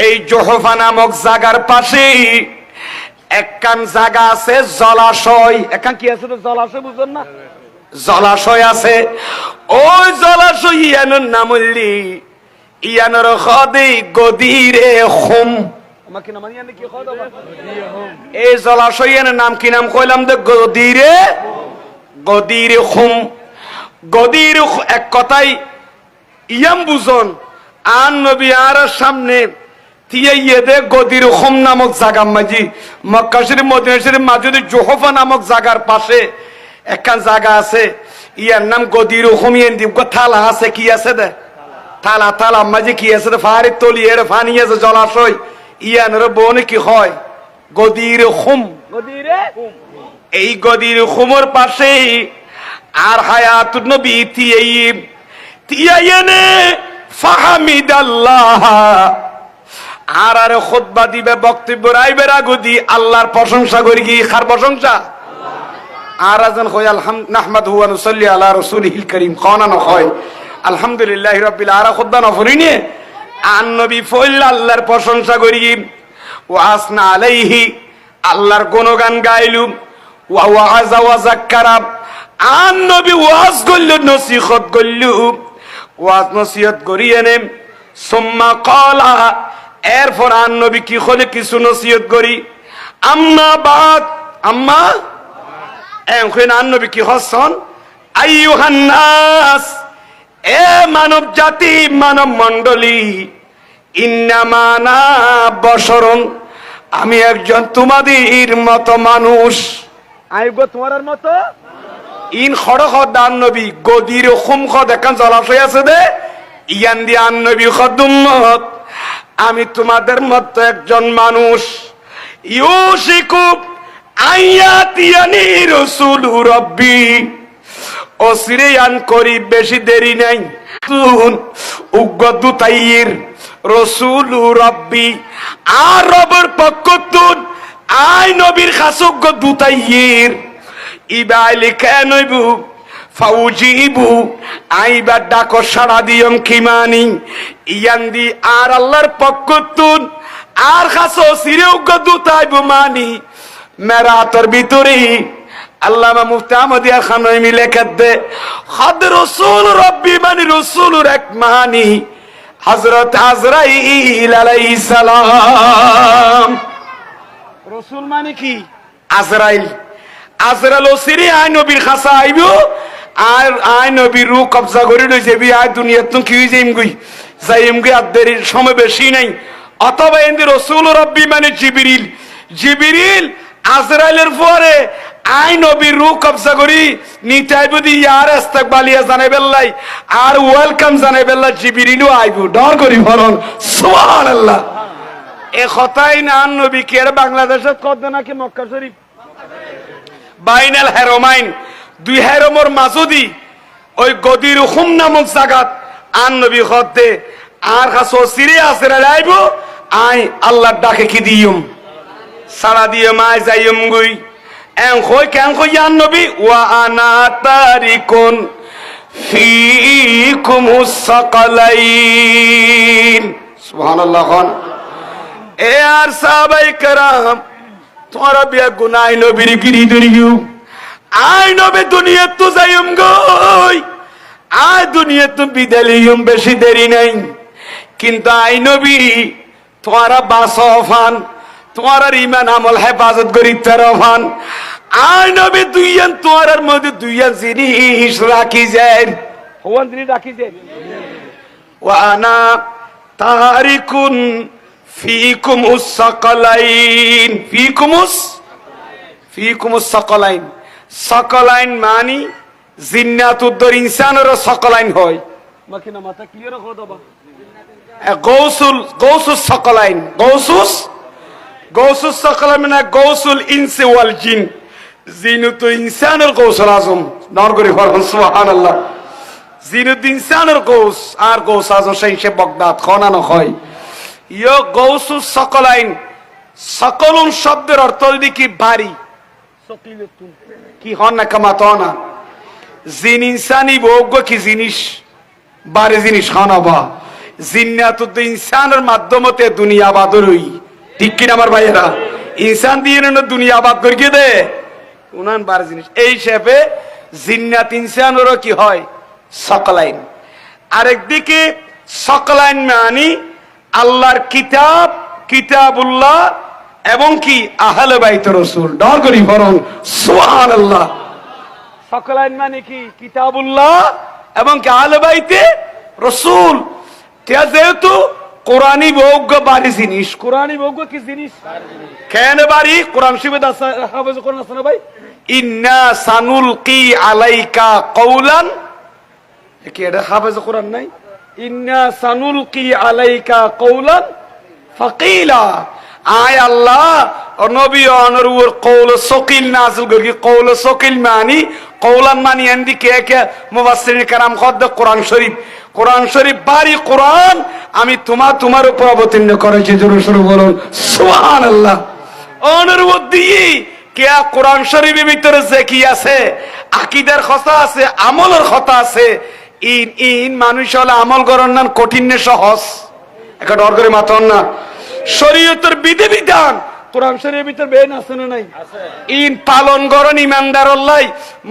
এই জোহফা নামক জায়গার পাশে একখান জায়গা আছে জলাশয়। একখান কি আছে? জলাশয় বুঝলেন না? জলাশয় আছে। ওই জলাশয় ইয়ানোর নাম হইলি ইয়ানোর খদে গদিরে খুম। আমাকে নাম ইয়ানে কি খদ? এই জলাশয়ের নাম কি নাম কইলাম? দে গদিরে খুম। গদির এক কথাই ইয়াম বুঝন আন নবী আর সামনে তিয়ে দে গদির খুম নামক জায়গা মাঝি মক্কা শরীফ মদিনা শরীফ মাঝে জোহফা নামক জায়গার পাশে একখান জায়গা আছে, ইয়ার নাম গদির খুম। ইয়ান দিব থালা আছে, কি আছে? দে থালা। থালা মাঝে কি আছে? ফারি তলি এর ফানি আছে, জলাশয়। ইয়ানের বনে কি হয়? গদির খুম। এই গদির খুমর পাশে আর হায়াতুন নবী তিয়াইনে ফাহামিদাল্লাহ আর আরে খুতবা দিবে, বক্তব্য রাইবে রাগুদি আল্লাহর প্রশংসা করি। কি খার প্রশংসা? আর আজান কই নাহমাদুহু ওয়া নুসাল্লি আলা রাসূলিহিল কারীম। কোনা না হয় আলহামদুলিল্লাহি রাব্বিল আলামিন। খুতবা না ফরিনে আন নবী ফইল আল্লাহর প্রশংসা করি, ওয়া আসনা আলাইহি আল্লাহর গুণগান গাইলু, ওয়া ওয়াজা ওয়া যাক্কারা আন নবী ওয়াজ করল, নসিহত করল, ওয়াজ নসিহত করিয়ে নেম। সুম্মা ক্বালা এরপর আন নবী কি হলে কিছু নসিহত করি। আম্মা বাদ আম্মা এখন আন নবী কি হসন? আইয়ুহান নাস এ মানব জাতি, মানব মণ্ডলী, ইন্নামা আনা বশরুন আমি একজন তোমাদের মতো মানুষ। আইগো তোমার মতো ইন খড় দান নবী গদির খুম দেখান জলাশয় আছে দে ইয়ান দি আন নবী খদুম্মত আমি তোমাদের মতো একজন মানুষ। ইউশিকু আয়াতিয়ানি রাসূলু রাব্বি অসিরিয়ান করি বেশি দেরি নাই। তুন উগদু তাইর রাসূলু রাব্বি আর রবের পক্ষ তুন আই নবীর খাসুগ দুতাইর ইবাইলি কেনইবু ফাউজিবু আইবা ডাকো সাড়া দিয়ম কিমানি ইয়ান্দি আর আল্লাহর পক্ষ তুন আর খাসো সিরেউগ দুতাইবু মানি মেরাতর ভিতরে আল্লামা মুফতি আহমদিয়া খানই মিলে দে খাদ রাসূল রাব্বি মানে রাসূলুর এক মানি হযরত আজরাইল আলাইহিস সালাম। রাসূল মানে কি? আজরাইল। আজরাল ওসিরি আই নবীর খাসা আইব আর আই নবীর রু কবজা করে লইছে বি আই দুনিয়াত তো কি যাইম গই আর দেরির সময় বেশি নাই। অথবা ইন্দি রাসূল রাব্বি মানে জিবরিল আজরাইলের পরে আই নবীর রু কবজা করি নিতাই বুদি ইয়ার ইস্তেকবালিয়া জানাইবেল্লাই আর ওয়েলকাম জানাইবেল্লা জিবরিলও আইব ডর করি ফরন সুবহানাল্লাহ। এ কথাই না নবী কে বাংলাদেশত কত নাকি মক্কা শরীফ বাইনাল হেরোমাইন দুই হেরোমর মাঝদি ওই গদির হুম নামক জায়গাত আন নবী খদ্দে আর কাছে সিরে আছে আইব আই আল্লাহর ডাকে কি দিয়ম সারা দিয়ে মাই যাইম গই এন কই কেন কই আন নবী ওয়া আনা তারিকুন ফিকুমুস সাকালাইন সুবহানাল্লাহ। এ আর সাহাবায়ে কেরাম তোরা বিয়া গুনাহ নবীর গিরি ধরিও আই নবী দুনিয়া তো যাইম গই আই দুনিয়া তো বিদালিয়ম বেশি দেরি নাই কিন্তু আই নবী তোরা বাসফান তোরা ঈমান আমল হেফাজত করি তারফান আই নবী দুইয়ান তোরার মধ্যে দুইয়ান জিনিস রাখি যায় ওয়ান জিনিস রাখি যায় ওয়া আনা তারিকুন ফিকুমুস সাকালাইন ফিকুমুস সাকালাইন সাকালাইন মানি জিন্নাতুদ্দর ইনসানের সাকালাইন হয় মাকিনা মাথা ক্লিয়ার হো দাবা গৌসুস সাকালাইন গৌসুস সাকালাইন মানে গৌসুল ইনসি ওয়াল জিন জিনুত ইনসানের গৌসুল আজম নর করে ফরমান সুবহানাল্লাহ। জিনুত ইনসানের গৌস আর গৌস আজম সেই বাগদাদ খানানো হয় ইয়ো গৌসুস সাকালাইন সকলুন শব্দের অর্থ যদি কি বাড়ি কি হন না কামাতো না জিন ইনসানি ভোগ্য কি জিনিস বারে জিনিস খানাবা জিন্নাতুদ ইনসানের মাধ্যমতে দুনিয়া বাদরই ঠিক কিনা আমার ভাইয়েরা ইনসান দিয়ে না দুনিয়া বাদ করিয়ে দে উনান বারে জিনিস এই হিসেবে জিন্নাত ইনসানেরও কি হয় সাকালাইন। আরেকদিকে সাকালাইন মানে আল্লাহর কিতাব কিতাবুল্লাহ এবং কি আহলে বাইত রাসূল ডর করি ফরন সুবহানাল্লাহ। সাকালাইন মানে কি কিতাবুল্লাহ এবং কি আহলে বাইতে রাসূল যেহেতু কোরআনী ভোগ্য বাড়ি জিনিস কোরআনী ভোগ্য কি জিনিস কেন বাড়ি কোরআন শরীফে হাফেজ কোরআন আছে না ভাই ইন্না সানুলকি আলাইকা কওলান কি এটা হাফেজ কোরআন নাই ইন্না সানুলকি আলাইকা কওলান ফাকিলা আয় আল্লাহ নবী অনরুর কওল সকিল নাযিল করি কওল সকিল মানি কওলান মানি এন্দি কে কে মুফাসসিরিন کرام খদ কোরআন শরীফ বাড়ি কোরআন আমি তোমার উপর অবতীর্ণ করেছি জোরে সোরে বলুন সুবহানাল্লাহ। অনরুর দিয়ে কে কোরআন শরীফের ভিতরে যে কি আছে আকীদার কথা আছে আমলের কথা আছে ইন মানুষ হলে আমল করার নাম কঠিন না সহজ একটা ডর করে মাথন না শরীয়তের বিধিবিধান কোরআন শরীফের ভিতর বেন আছে না নাই ইন পালন করেন ইমানদার আল্লাহ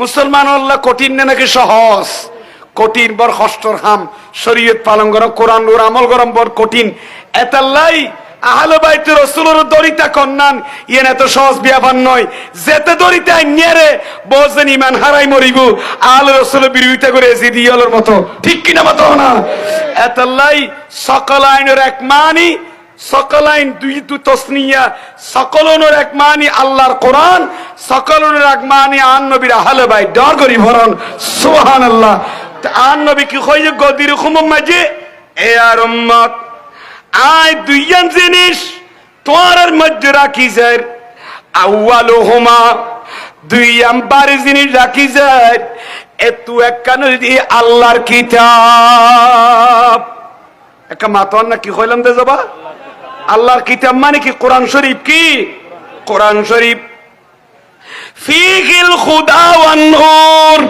মুসলমান আল্লাহ কঠিন না নাকি সহজ কঠিন বড় কষ্টর হাম শরীয়ত পালন করা কোরআন ওর আমল করা বড় কঠিন এতাল্লাই আহলে বাইত রাসূলের দরিতা কন্যান ইয়েন এত সহজ ব্যাপার নয় যেতে দরিতা নিয়ারে বজেন ঈমান হারাই মরিব আহলে রাসূলের বিরোধিতা করে জিদিয়ালের মতো ঠিক কিনা মতো না এতাল্লাই সকলাইনের এক মানি সকলাইন দুই তু তসনিয়া সকলনের এক মানি আল্লাহর কোরআন সকলনের এক মানি আন নবীর আহলে বাইত ডর করি ভরন সুবহানাল্লাহ। আন নবী কি কই যে গদির হুম মাঝে এ আর উম্মত আই দুইয়ান জিনিস তোমার মধ্যে রাখি যায় আউয়ালুহুমা দুইয়াম বারে জিনিস রাখি যায় এতু একখানে দিয়ে আল্লাহর কিতাব একটা মাতন না কি কইলাম দে যাবা আল্লাহর কিতাব মানে কি কোরআন শরীফ কি কোরআন শরীফ ফিহিল হুদা ওয়ান নূর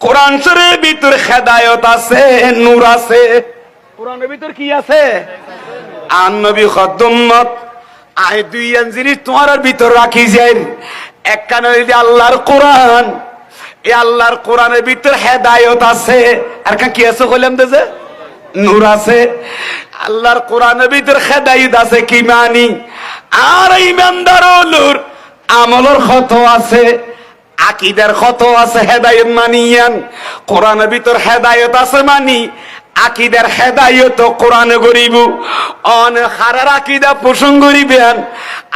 কোরআন শরীফের ভিতরে হেদায়েত আছে নূর আছে কোরআনের ভিতর কি আছে আন নবী খদ্দমত আই দুইয়ান জিনিস তোমার ভিতর রাখি যায় একখানে যদি আল্লাহর কোরআন এই আল্লাহর কোরআনের ভিতর হেদায়েত আছে আর কি আছে কইলাম দে যে নূর আছে আল্লাহর কোরআনের ভিতর হেদায়েত আছে কি মানি আর ঈমানদার নূর আমলের ক্ষত আছে আকীদার কত আছে হেদায়েত মানিয়ান কোরআনের ভিতর হেদায়েত আছে মানি আকীদার হেদায়েত কোরআনে গরিব অন হারার আকীদা পোষণ করিবেন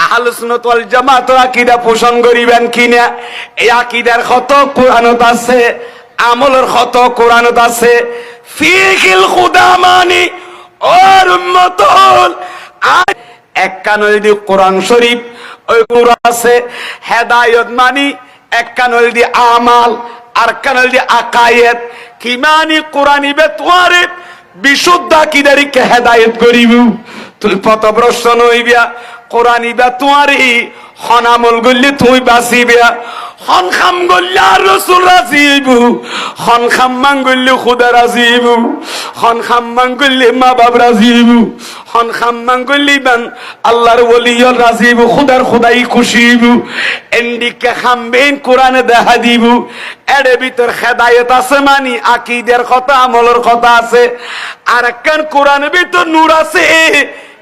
আহলে সুন্নাত ওয়াল জামাতের আকীদা পোষণ করিবেন কিনা এই আকীদার কত কোরআনত আছে আমলের কত কোরআনত আছে ফিকিল খুদা মানি ওর উম্মতুল এক কান যদি কোরআন শরীফ ওই কোরআন আছে হেদায়েত মানি এক কান যদি আমাল আর কান যদি আকায়েত কি মানি কোরআনি বেতওয়ারে বিশুদ্ধ আকীদারিকে হেদায়েত করিব তুই পথভ্রষ্ট নইবিয়া কোরআনি বেতওয়ারি খন আমল করলে তুই বাঁচিবিয়া খন খাম করলে আর রাসূল রাজি হইব খন খাম মান করলে খোদা রাজি হইব খন খাম মান করলে মা বাপ রাজি হইব খন খাম মান করলে বান আল্লাহর ওলি রাজি হইব খোদার খোদাই খুশি হইব এন্ডিকে খামবেন কোরআনে দেখা দিব এর ভিতর হেদায়েত আছে মানি আকীদার কথা আমলের কথা আছে আর একখান কোরআনের ভিতর নূর আছে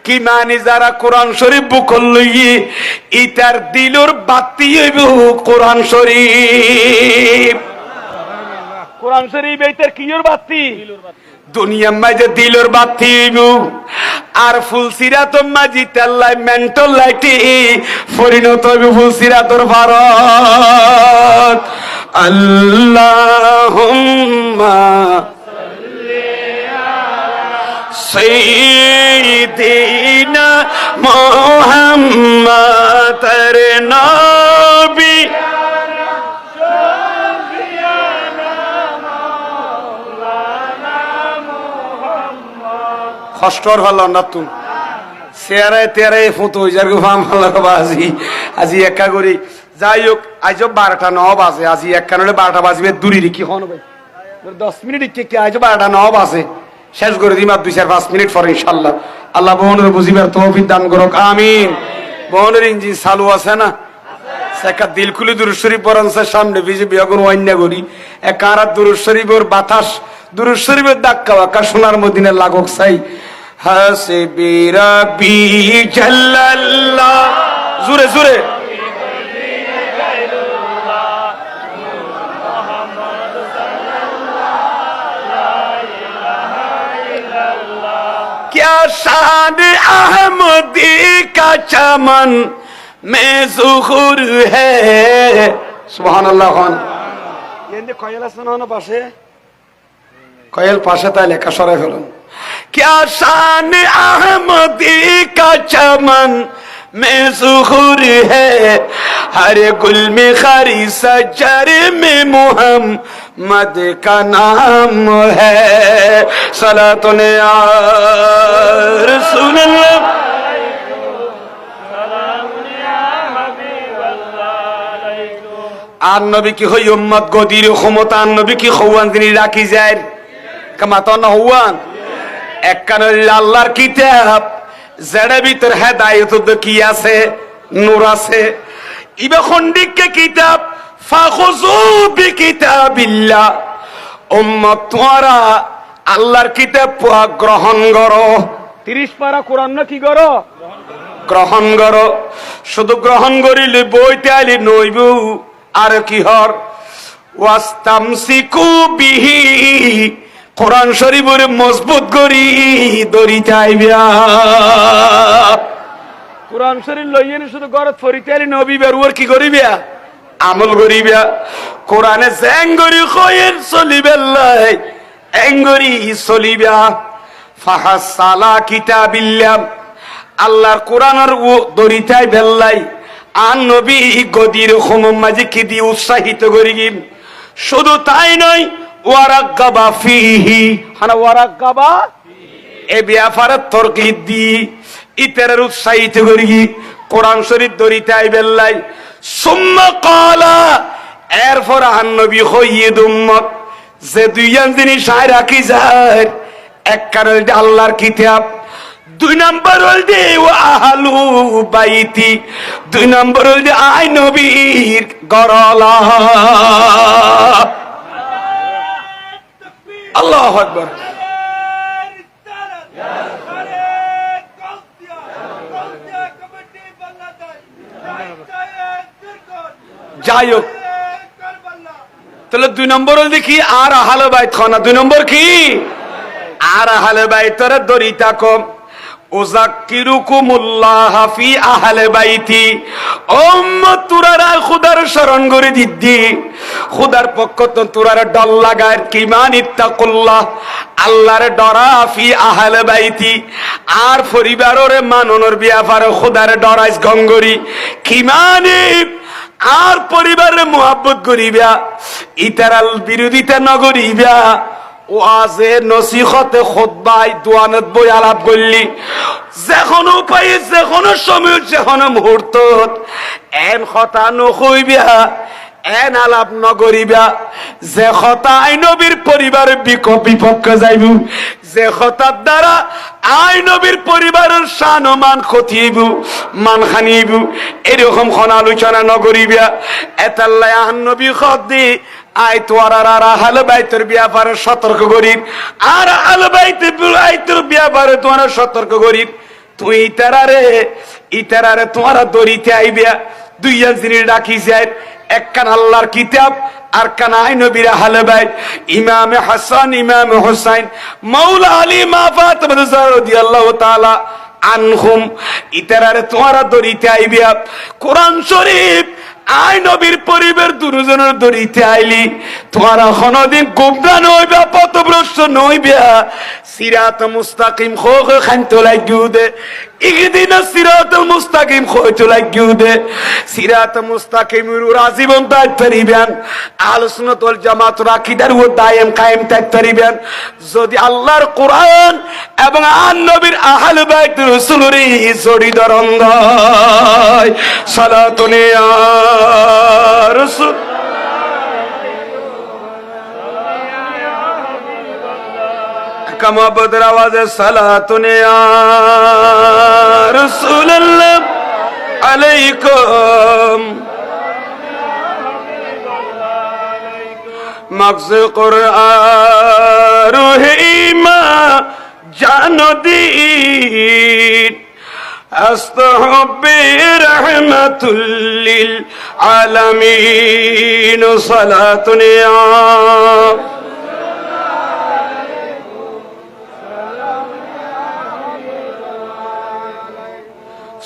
কি মানি যারা কোরআন শরীফ বুকল লইয়ে ইতার দিলর বাতি হইব কোরআন শরীফ কোরআন শরীফ এইটার কিয়র বাতি দুনিয়ার মাঝে দিলর বাতি হইব আর ফুলসিরাত মাঝি তেল্লাই মেন্টাল লাইটি পরিণত হইব ফুলসিরাতর ভারত আল্লাহুম্মা সাইয়্যিদিনা মুহাম্মদ নবী কষ্টর হল না তুম চেয়ারায় তেরাই ফুটো হয়ে যার ফাম হলার বাজি আজি একা করি যাই হোক আজ 12টা 9 বাজে আজি এক কারণে 12টা বাজবে দূরি কি হন ভাই 10 মিনিট কি আজ 12টা 9 বাজে শেষ করে দিম আর 2-4-5 মিনিট পরে ইনশাআল্লাহ আল্লাহ বোনের বুঝিবার তৌফিক দান করুক আমিন বোনের ইঞ্জিন চালু আছে না সেকা দিল খুলে দুরূদ শরীফ পড়ানছে সামনে বিজেপি এখন ওয়াইন্না করি এক আর দুরূদ শরীফের বাতাস দুরূদ শরীফের ধাক্কা বাক্কা সোনার মদিনার লাগক চাই হাসবি রাব্বি জাল্লাল্লাহ জোরে জোরে क्या शान अहमदी का चमन में ज़ुहूर है सुभान अल्लाह खान ये कोयल सुना ना पाशे कोयल पाशे ताले का शरे फलन क्या शान अहमदी का चमन में ज़ुहूर है हर गुल में खरी सजर में मुहम्मद का नाम है सलातुन या रसूल अल्लाह আর নবী কি হই উম্মত গদির ক্ষমতা আর নবী কি হওয়ান তিনি রাখি যায় কামাত না হওয়ান এক কারণে আল্লাহর কিতাব যার ভিতর হেদায়েত কি আছে নূর আছে ইবা খন্ডিক কিতাব ফাখুযু বিকিতাবিল্লাহ উম্মত তোমরা আল্লাহর কিতাব গ্রহণ করো 30 পারা কোরআন না কি করো গ্রহণ করো শুধু গ্রহণ করিলে বইতে আলি নইব আর কি হর ওয়াস্তামসিকু বিহি কোরআন শরীফের মজবুত করি দড়ি চাইবা কোরআন শরীফ লইয়েন শুধু গরত ফরিতালি নবী বেরুয়ার কি করিবা আমল করিবা কোরআনে জেঙ্গরি কইেন চলিবেল্লাই এঙ্গরি চলিবা ফাহাসালা কিতাবিল্লাহ আল্লাহর কোরআনের দড়িতাই বেল্লাই আর নবী গদির খমম মাঝে কি দিয়ে উৎসাহিত করিগিন শুধু তাই নয় ওয়ারাগাবা ফিহি হানা ওয়ারাগাবা এ ব্যাপারে তরকিদ দি ইতরের উৎসাহিত করিগি কোরআন শরীফ দরিতাই বেল্লাই সুম্মা ক্বালা এরপর আর নবী হইয়ে উম্মত যে দুইজন জিনিস আয় রাখি যায় এক কারণে আল্লাহর কিতাব 2 নম্বর হল দে আহলু বাইতি 2 নম্বর হল দে আই নবীর গরলা আল্লাহু আকবার যাই হোক তাহলে 2 নম্বর হল দেখি আর আহলে বাইত খানা 2 নম্বর কি আর আহলে বাইতের দরিতা কম উযাক্কিরুকুমুল্লাহ ফি আহলে বাইতি উম্মত তুরারা খুদার শরণ করে দিদ্দি খুদার পক্ষ তো তুরারা ডল লাগায় কিমান ইত্তাকুল্লাহ আল্লাহর ডরা ফি আহলে বাইতি আর পরিবারের মাননের ব্যাপারে খুদার ডরাইস গঙ্গরি কিমানি আর পরিবারের মোহাব্বত করিবা ইতারাল বিরোধিতা নগরিবা ওয়াজে নসিহতে খুতবায় দোয়ানত বই আলাপ করলি যখন উপায়ে যখন সময় যখন মুহূর্ত এন কথা নকইবা এন আলাপ নগরিবা যে কথা আই নবীর পরিবারের বিপক্ষে যাইব যে কথার দ্বারা আই নবীর পরিবারের শান ও মান ক্ষতিব মান হানিব এরকম কোন আলোচনা নগরিবা এতাল্লাহ আন নবী খদি আই তোর আর আহলে বাইতের ব্যাপারে সতর্ক করি আর আহলে বাইতের ব্যাপারে তোমরা সতর্ক করি তুই ইতারারে তোমরা দরিতে আইবা দুইজন জিনিস রাখি যায় এক কান আল্লাহর কিতাব আর কান আই নবীর আহলে বাইত ইমাম হাসান ইমাম হুসাইন মাওলা আলী মা ফাতেমা রাদিয়াল্লাহু তাআলা আনহুম ইতারারে তোমরা দরিতে আইবা কোরআন শরীফ আই নবীর পরিবার দুজনের দরিতে আইলি তোমার কোনদিন গুমরান হইবা পথভ্রষ্ট নইবা সিরাত মুস্তাকিম খোখ খান্ত লাগিউ দে ইগদিনা সিরাতুল মুস্তাকিম খোইতো লাগিউ দে সিরাত মুস্তাকিমের রাজীবন তাই পরিবেন আহলে সুন্নাত ওয়াল জামাত আকীদার ও দায়েম কায়েম তাই পরিবেন যদি আল্লাহর কোরআন এবং আন নবীর আহলে বাইত রাসূলের জড়ি দরন্দ সালাতুন ইয়া রাসূল কামাবদের আওয়াজে সালাতুন ইয়া রাসূলুল্লাহ আলাইকুম মগজ কুরআন রহিমা জানদিন আস্তাহবি রাহমাতুল লিল আলামিন সালাতুন ইয়া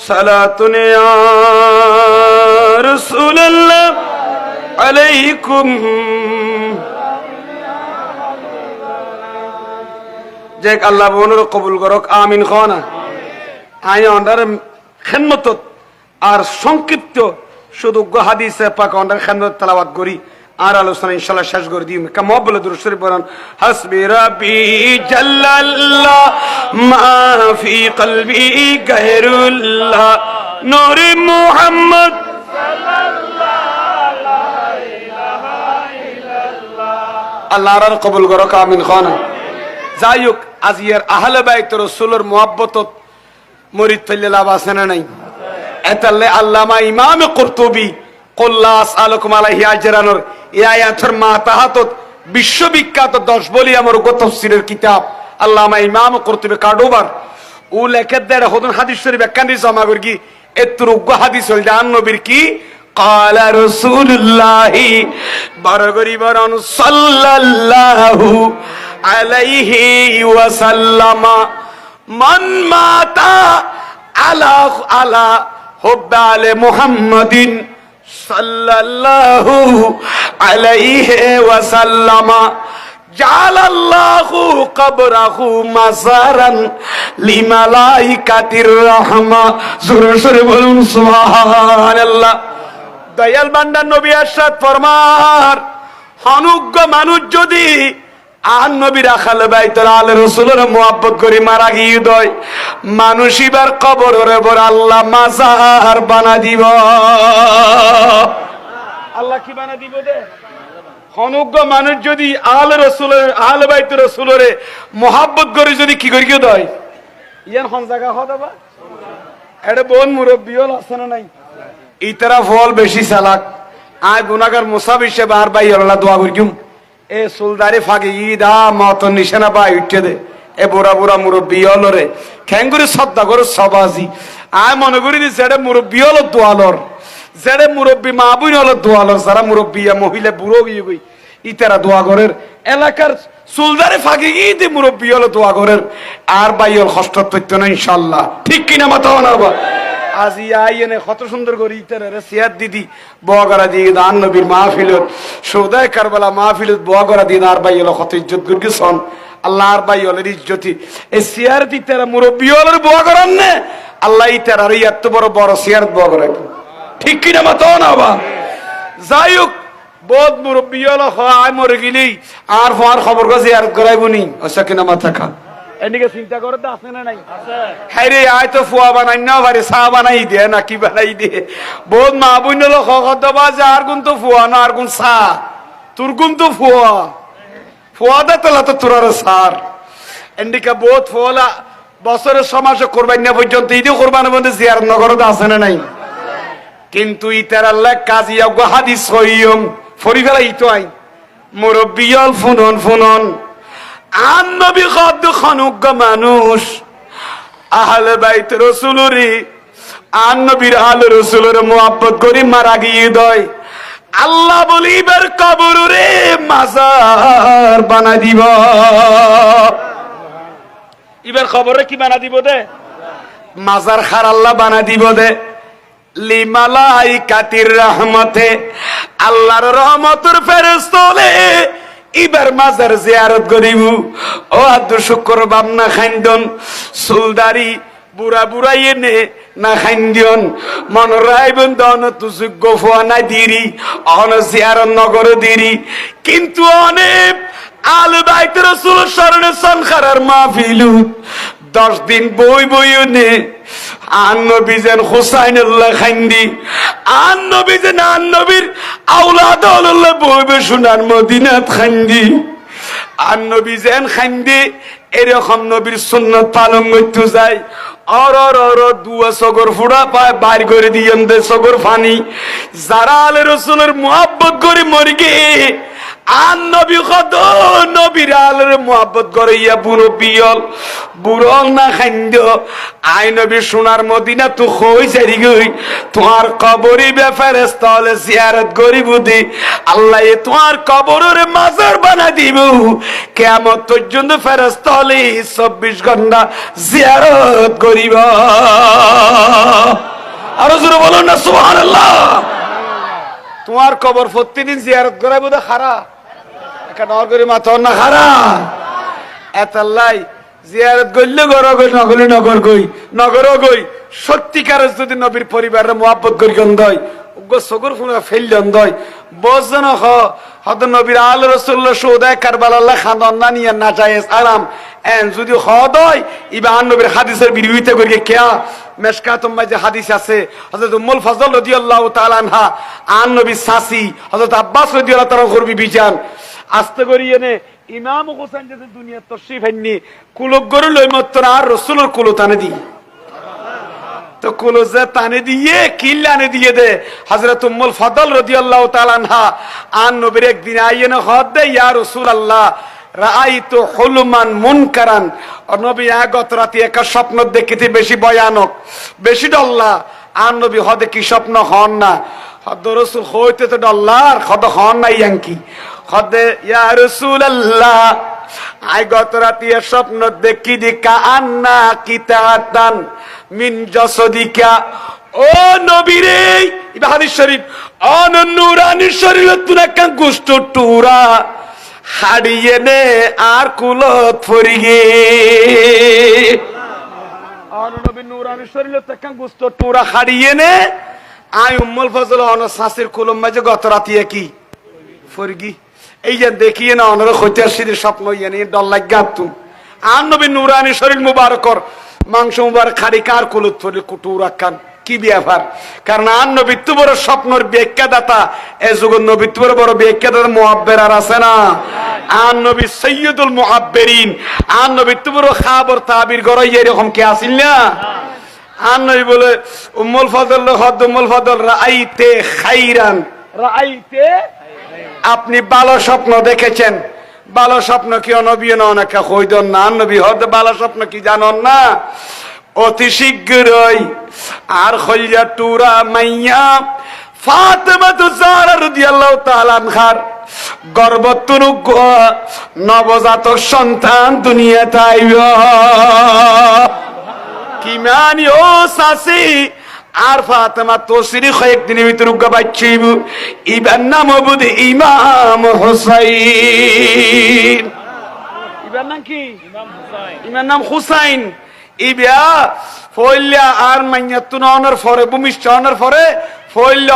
সালাতুন ইয়া রাসূলুল্লাহ আলাইকুম যে আল্লাহ বনুর কবুল করক আমিন খানা আই অন্ডার খিদমত আর সংক্ষিপ্ত শুধু হাদিসে পাক অন্ডার খিদমত তেলাওয়াত করি আর আলোচনা ইনশাআল্লাহ শেষ করে দিই কামা বলে দুরূদ শরীফ পড়ুন হাসবি রাব্বি জাল্লাল্লাহ মা ফি কলবি গায়রুল্লাহ নূর মুহাম্মদ সাল্লাল্লাহু লা ইলাহা ইল্লাল্লাহ আল্লাহ আর কবুল করো আমিন খানা যাই হোক আজিয়ার আহলে বাইত রাসূলের মুহাব্বত মুরিদ ফেললে লাভ আছে না নাই এতালে আল্লামা ইমাম কুরতুবী কুল্লাস আলাকুম আলাইহি আজরানোর এই আয়াতের মাতাহাতত বিশ্ববিখ্যাত 10 বলি আমার তাফসীরের কিতাব আল্লামা ইমাম কুরতুবী কাডোবার ও লেখে দেড় হদন হাদিস শরীফ একখানি জমা করগি এতরুগ হাদিস হল জান নবীর কি قال رسول الله বরগরি বরন সাল্লাল্লাহু আলাইহি ওয়াসাল্লাম মান মাতা আলা হুব্ব আলে মুহাম্মাদিন সাল্লাল্লাহু আলাইহি ওয়াসাল্লাম জালাল্লাহু কবরাহু মাজারান লিমালাইকাতির রাহমা জোরে জোরে বলুন সুবহানাল্লাহ দয়াল বান্দার নবী ارشاد ফরমান অনুগ্য মানুষ যদি আর নবীর আহলে বাইতের আলে রাসূলের মুহাব্বত করি মারা গিয়ে দয় মানুষ ইবার কবরের উপর আল্লাহ মাজার বানা দিব আল্লাহ কি বানা দিব দে অনুগ্য মানুষ যদি আলে রাসূলের আহলে বাইতের রাসূলের মুহাব্বত করে যদি কি করি দয় ইয়ান কোন জায়গা হদাবা এটা বোন মুরব্বি হল আছে না নাই এই तरह ফল বেশি চালাক আয় গুনাহগার মুসাব হিসেবে আর ভাই আল্লাহ দোয়া করিম এ সুলদারে ফাগে ঈদা মত নিশানা পাই উঠে দে এ বুড়া বুড়া মুরব্বি হলরে খেঙ্গুরি শ্রদ্ধা করে সবাজি আয় মনে করি যেটা মুরব্বি হল দোয়ালর যেটা মুরব্বি মা বুন হল দোয়ালর যারা মুরব্বি মহিলা বুড়ো গিয়ে গই ইতারা দোয়া করের এলাকার সুলদারে ফাঁকি গিয়ে মুরব্বী হলো দোয়া করের আর বাই হল কষ্ট তৈত না ইনশাল্লাহ ঠিক কিনা মাথা না আজ ইয়ে কত সুন্দর করে ইতারে সিয়াদ দিদি বোয়া করা দিয়ে দান নবীর মাহফিলত সৌদায় কারবালা মাহফিলত বোয়া করা দিয়ে আর বাই হলো কত ইজ্জত গুরগে সন আল্লাহ আর বাই হলের ইজ্জতি এই সিয়ার ইতারা মুরব্বী হলের বোয়া করার নে আল্লাহ ইতারা আর এত বড় বড় সিয়ার বোয়া করা ঠিক কিনা মাথা না বা যাই হোক বহুত মুরব্বী হলো হয় মরে গেলেই আর হওয়ার খবর কাছে আর করাইব নি আচ্ছা কিনা মাথা খা এদিকে চিন্তা করে তো আছে না নাই হ্যাঁ রে আয় তো ফুয়া বানাই না পারে চা বানাই দিয়ে না কি বানাই দিয়ে বহুত মা বোন হলো খবা যে আর গুণ তো ফুয়া না আর গুণ চা তোর গুণ তো ফুয়া দা তোলা তো তোর আর সার এদিকে বহুত ফুয়ালা বছরের সমাজে করবাই না পর্যন্ত ঈদে করবানোর মধ্যে জিয়ার নগরত আছে না নাই কিন্তু ইতার আল্লাহ কাজী হাদিস সহিয়ম ফরিফেলা ইতো আই মুরব্বিয়ল ফুনন আন নবী খাদ্য খানুক মানুষ আহলে বাইত রাসূলুরি আন নবীর আহলে রাসূলের মুহাব্বত করি মারা গিয়ে দয় আল্লাহ বলিবার কবরে মাজার বানা দিব এবার খবরে কি বানা দিব দে মাজার খার আল্লাহ বানা দিব দে লিমালাইকাতির রহমতে আল্লাহর রহমতের ফেরেশতালে ইবার মাজার জিয়ারত করিব ও আদ শুকর বামনা খাইন্দন সুলদারি বুড়া বুড়াই এনে না খাইন্দিয়ন মন রাইবন দন তুযোগ্য ফোয়া না দিরি অন জিয়ারত নগর দিরি কিন্তু অনেক আল বাইত রাসূল শরণে সনখারার মাহফিলু 10 দিন বই নে আন নবী যেন হুসাইনুল্লাহ খাইন্দি আন নবী যেন আন নবীর আওলাদ আল্লাহ বইবে সোনার মদিনাত খাইন্দি আন নবী যেন খাইন্দি এরকম নবীর সুন্নাত পালন করতে যায় অর দুয়া সগর ফুড়া পায় বাইর করে দিয়েন দে সগর ফানি যারা আলে রাসূলের মুহাব্বত করে মরি গে আন নবী কত নবীর আলের মুহাব্বত করে ইয়া মুরব্বিয়ল বুড়ল না খাইন্দ আই নবী সোনার মদিনা তো কই যারি গই তোমার কবরে বে ফেরেশতা হলে জিয়ারত করিব দি আল্লাহ এ তোমার কবরের মাজার বানা দিব কিয়ামত পর্যন্ত ফেরেশতা হলে 24 ঘন্টা জিয়ারত করিব আর জোরে বলো না সুবহানাল্লাহ তোমার কবর প্রতিদিন জিয়ারত করাইব দে খারা একটা নগরী মাথা না খারা এতাল্লাই জিয়ারত গইলে গর গই নগরী নগর গই নগর গই সত্যিকারের যদি নবীর পরিবারের মুহাব্বত করি গন্ধই উগ্র সগর ফুনা ফেল গন্ধই বজন হদ নবীর আল রাসূলুল্লাহ সৌদায় কারবালাল্লাহ খানদান না নিয়ে না জায়েজ আরাম এন যদি হদয় ইবান নবীর হাদিসের বিরোধিতা করি কিয়া মেশকাতুম মাঝে হাদিস আছে হযরত উম্মুল ফজল রাদিয়াল্লাহু তাআলা আনহা আন নবী সাসি হযরত আব্বাস রাদিয়াল্লাহু তাআলা করবি বিজান আস্তে করি এনে ইমাম হোসেন যদি দুনিয়া তশরিফ আননি কুলক গরু লই মত আর রাসূলের কুলো টানে দি তো কুলো যে টানে দিয়ে কিল্লানে দিয়ে দে হযরত উম্মুল ফজল রাদিয়াল্লাহু তাআলা আনহা আন নবীর একদিন আইয়েন হদ দে ইয়া রাসূলুল্লাহ রাআইতু হুলমান মুনকারান নবী আগত রাতে এক স্বপ্ন দেখিতে বেশি ভয়ানক বেশি ডল্লা আর নবী হদে কি স্বপ্ন হন না হদ রাসূল হইতে তো ডল্লার হদ হন না ইয়াঙ্কি হদে ইয়া রাসূলুল্লাহ আই গত রাতে স্বপ্ন দেখি দিকা আন্না কিতাতান মিন জাসাদিকা ও নবী রে এই হাদিস শরীফ অন নূরানি শরীরত তুনা কান গোশত টুরা হাড়িয়ে নে আর কুলত ফরিগে আর নবী নূরানি শরীরত কান গোশত টুরা হাড়িয়ে নে I Ummul Fazal on সাসির coulomb মাঝে গত রাতে কি ফরিগি এই যে দেখিয়ে না অনর খৈতার সিদের স্বপ্ন ইয়ানি ডল লাগা তুম আর নবী নূরানি শরীর মুবারকর মাংস মুবারক খাড়ি কার কুলত ফরি কুটুরা কান কি ব্যাপার কারণ আর নবী তো বড় স্বপ্নের ব্যাখ্যাদাতা এ যুগ নবী তো বড় ব্যাখ্যাদাতা মুআব্বির আর আছে না আর নবী সাইয়্যিদুল মুআব্বিরিন আর নবী তো বড় খবর তাবির গরাই এরকম কি আসিল না আর নবী বলে উম্মুল ফজল হদ উম্মুল ফজল রাআইতে খাইরান রাআইতে আপনি ভালো স্বপ্ন দেখেছেন ভালো স্বপ্ন কি নবী না অনেক কইদন না নবী হদ ভালো স্বপ্ন কি জানেন না অতি শীঘ্রই আর খলিয়া টুরা মাইয়া ফাতেমা তো জাহরা রাদিয়াল্লাহু তাআলা আনহার গর্ভতনু নবজাতক সন্তান দুনিয়াতে আইব কি মানি ও সাসি আর ফাতেমা তোসিরি কয়েকদিনের ভিতর বাচ্চাইব ইবার নাম বুধ ইমাম হোসাইন ইবার নাম কি ইমার নাম হুসাইন ইবিয়া ফইল্লা আর মাইয়াতুন অনর পরে ভূমিষ্ঠ অনর পরে ফইল্লা